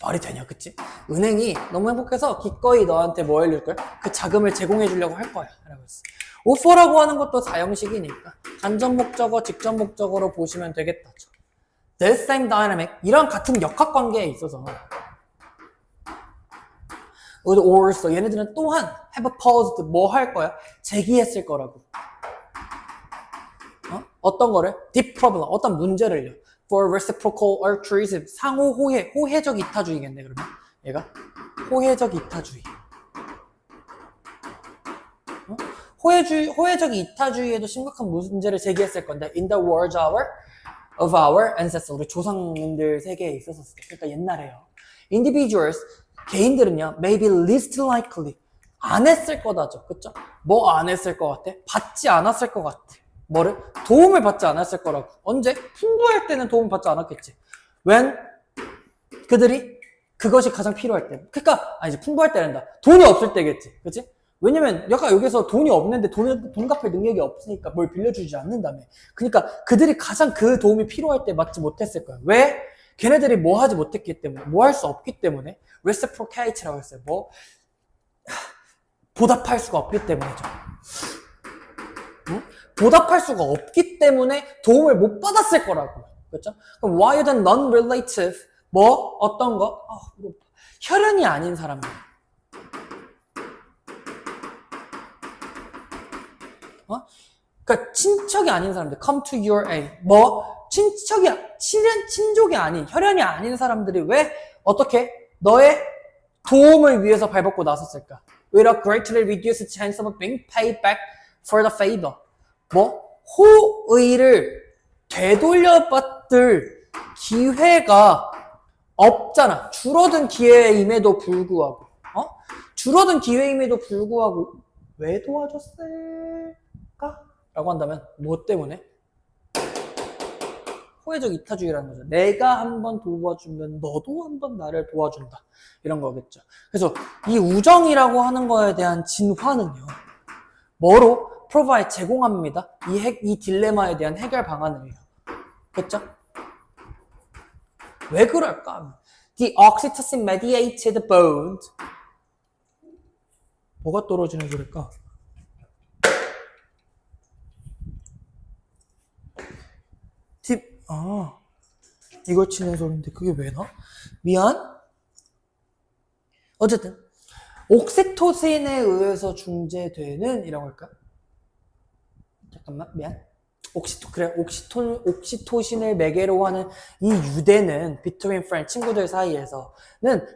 말이 되냐, 그치? 은행이 너무 행복해서 기꺼이 너한테 뭐 해줄걸? 그 자금을 제공해 주려고 할 거야. 라고 했어. offer라고 하는 것도 사형식이니까 간접 목적어, 직접 목적어로 보시면 되겠다죠. The same dynamic. 이런 같은 역학관계에 있어서 also 얘네들은 또한 have posed 뭐 할 거야? 제기했을 거라고. 어떤 거를? deep problem. 어떤 문제를요. For reciprocal altruism. 상호 호혜. 호혜적 이타주의겠네, 그러면. 얘가. 호혜적 이타주의. 호혜적 이타주의에도 심각한 문제를 제기했을 건데, in the words of our ancestors. 우리 조상님들 세계에 있었을 때. 그러니까 옛날에요. Individuals. 개인들은요, maybe least likely. 안 했을 거다죠. 그쵸? 뭐 안 했을 것 같아? 받지 않았을 것 같아. 뭐를? 도움을 받지 않았을 거라고. 언제? 풍부할 때는 도움을 받지 않았겠지. When? 그들이 그것이 가장 필요할 때. 그러니까 아니지, 풍부할 때란다. 돈이 없을 때겠지. 그치? 왜냐면 약간 여기서 돈이 없는데 돈 갚을 능력이 없으니까 뭘 빌려주지 않는다며. 그러니까 그들이 가장 그 도움이 필요할 때 받지 못했을 거야. 왜? 걔네들이 뭐 하지 못했기 때문에, 뭐 할 수 없기 때문에. reciprocate라고 했어요. 뭐 보답할 수가 없기 때문이죠. 응? 보답할 수가 없기 때문에 도움을 못 받았을 거라고. 그렇죠? 그럼 why then non-relative? 뭐 어떤 거? 혈연이 아닌 사람들. 그러니까 친척이 아닌 사람들. come to your aid. 뭐 친족이 아닌, 혈연이 아닌 사람들이 왜 어떻게 너의 도움을 위해서 발벗고 나섰을까? With a greatly reduced chance of being paid back for the favor. 뭐 호의를 되돌려받을 기회가 없잖아. 줄어든 기회임에도 불구하고, 줄어든 기회임에도 불구하고 왜 도와줬을까? 라고 한다면 뭐 때문에? 호혜적 이타주의라는 거죠. 내가 한번 도와주면 너도 한번 나를 도와준다. 이런 거겠죠. 그래서 이 우정이라고 하는 거에 대한 진화는요. 뭐로? provide 제공합니다. 이 딜레마에 대한 해결 방안을요. 그렇죠? 왜 그럴까? The oxytocin mediated bond. 뭐가 떨어지는 소리일까? 이걸 치는 소리인데 그게 왜 나? 미안. 어쨌든 옥시토신에 의해서 중재되는 이라고 할까? 잠깐만, 미안. 옥시토신을 매개로 하는 이 유대는 between friends, 친구들 사이에서는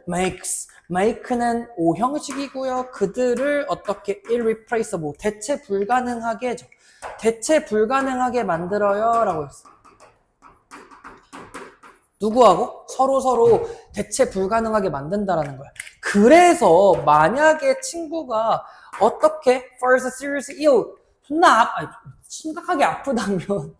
make는 오형식이고요. 그들을 어떻게 irreplaceable, 대체 불가능하게 해줘. 대체 불가능하게 만들어요 라고 했어. 누구하고? 서로 대체 불가능하게 만든다라는 거야. 그래서 만약에 친구가 어떻게 first serious ill, 심각하게 아프다면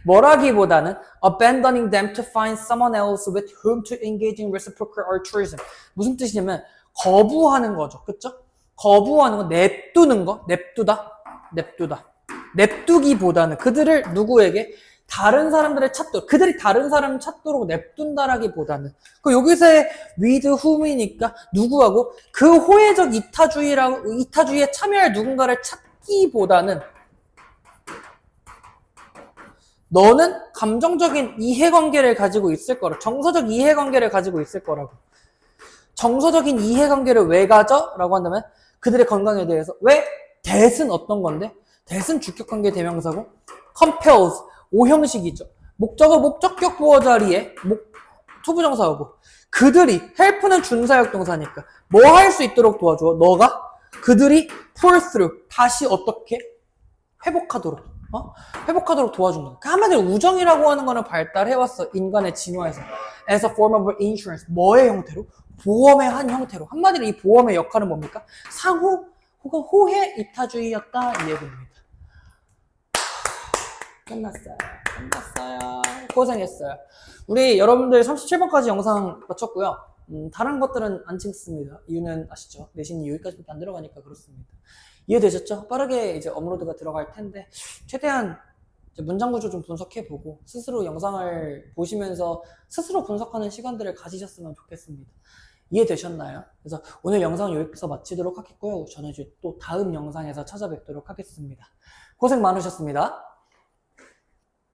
뭐라기보다는 abandoning them to find someone else with whom to engage in reciprocal altruism. 무슨 뜻이냐면 거부하는 거죠. 그쵸? 거부하는 거, 냅두는 거, 냅두다. 냅두기보다는 그들을 누구에게? 다른 사람들을 찾도록, 그들이 다른 사람을 찾도록 냅둔다라기보다는 여기서의 with whom이니까 누구하고 그 호혜적 이타주의에 참여할 누군가를 찾기보다는 너는 감정적인 이해관계를 가지고 있을 거라고, 정서적 이해관계를 가지고 있을 거라고. 정서적인 이해관계를 왜 가져? 라고 한다면 그들의 건강에 대해서. 왜? that은 어떤 건데? that은 주격관계 대명사고 compels 오형식이죠. 목적격 보어 자리에 투부정사하고 그들이 help는 준사역 동사니까 뭐 할 수 있도록 도와줘? 너가 그들이 pull through 다시 어떻게 회복하도록 회복하도록 도와준다. 한마디로 우정이라고 하는 거는 발달해왔어. 인간의 진화에서 as a form of insurance 뭐의 형태로? 보험의 한 형태로. 한마디로 이 보험의 역할은 뭡니까? 상호 혹은 호혜 이타주의였다 이 얘기입니다. 끝났어요. 고생했어요. 우리 여러분들 37번까지 영상 마쳤고요. 다른 것들은 안 찍습니다. 이유는 아시죠? 내신이 여기까지밖에 안 들어가니까 그렇습니다. 이해되셨죠? 빠르게 이제 업로드가 들어갈 텐데 최대한 이제 문장 구조 좀 분석해보고 스스로 영상을 보시면서 스스로 분석하는 시간들을 가지셨으면 좋겠습니다. 이해되셨나요? 그래서 오늘 영상 여기서 마치도록 하겠고요. 저는 이제 또 다음 영상에서 찾아뵙도록 하겠습니다. 고생 많으셨습니다.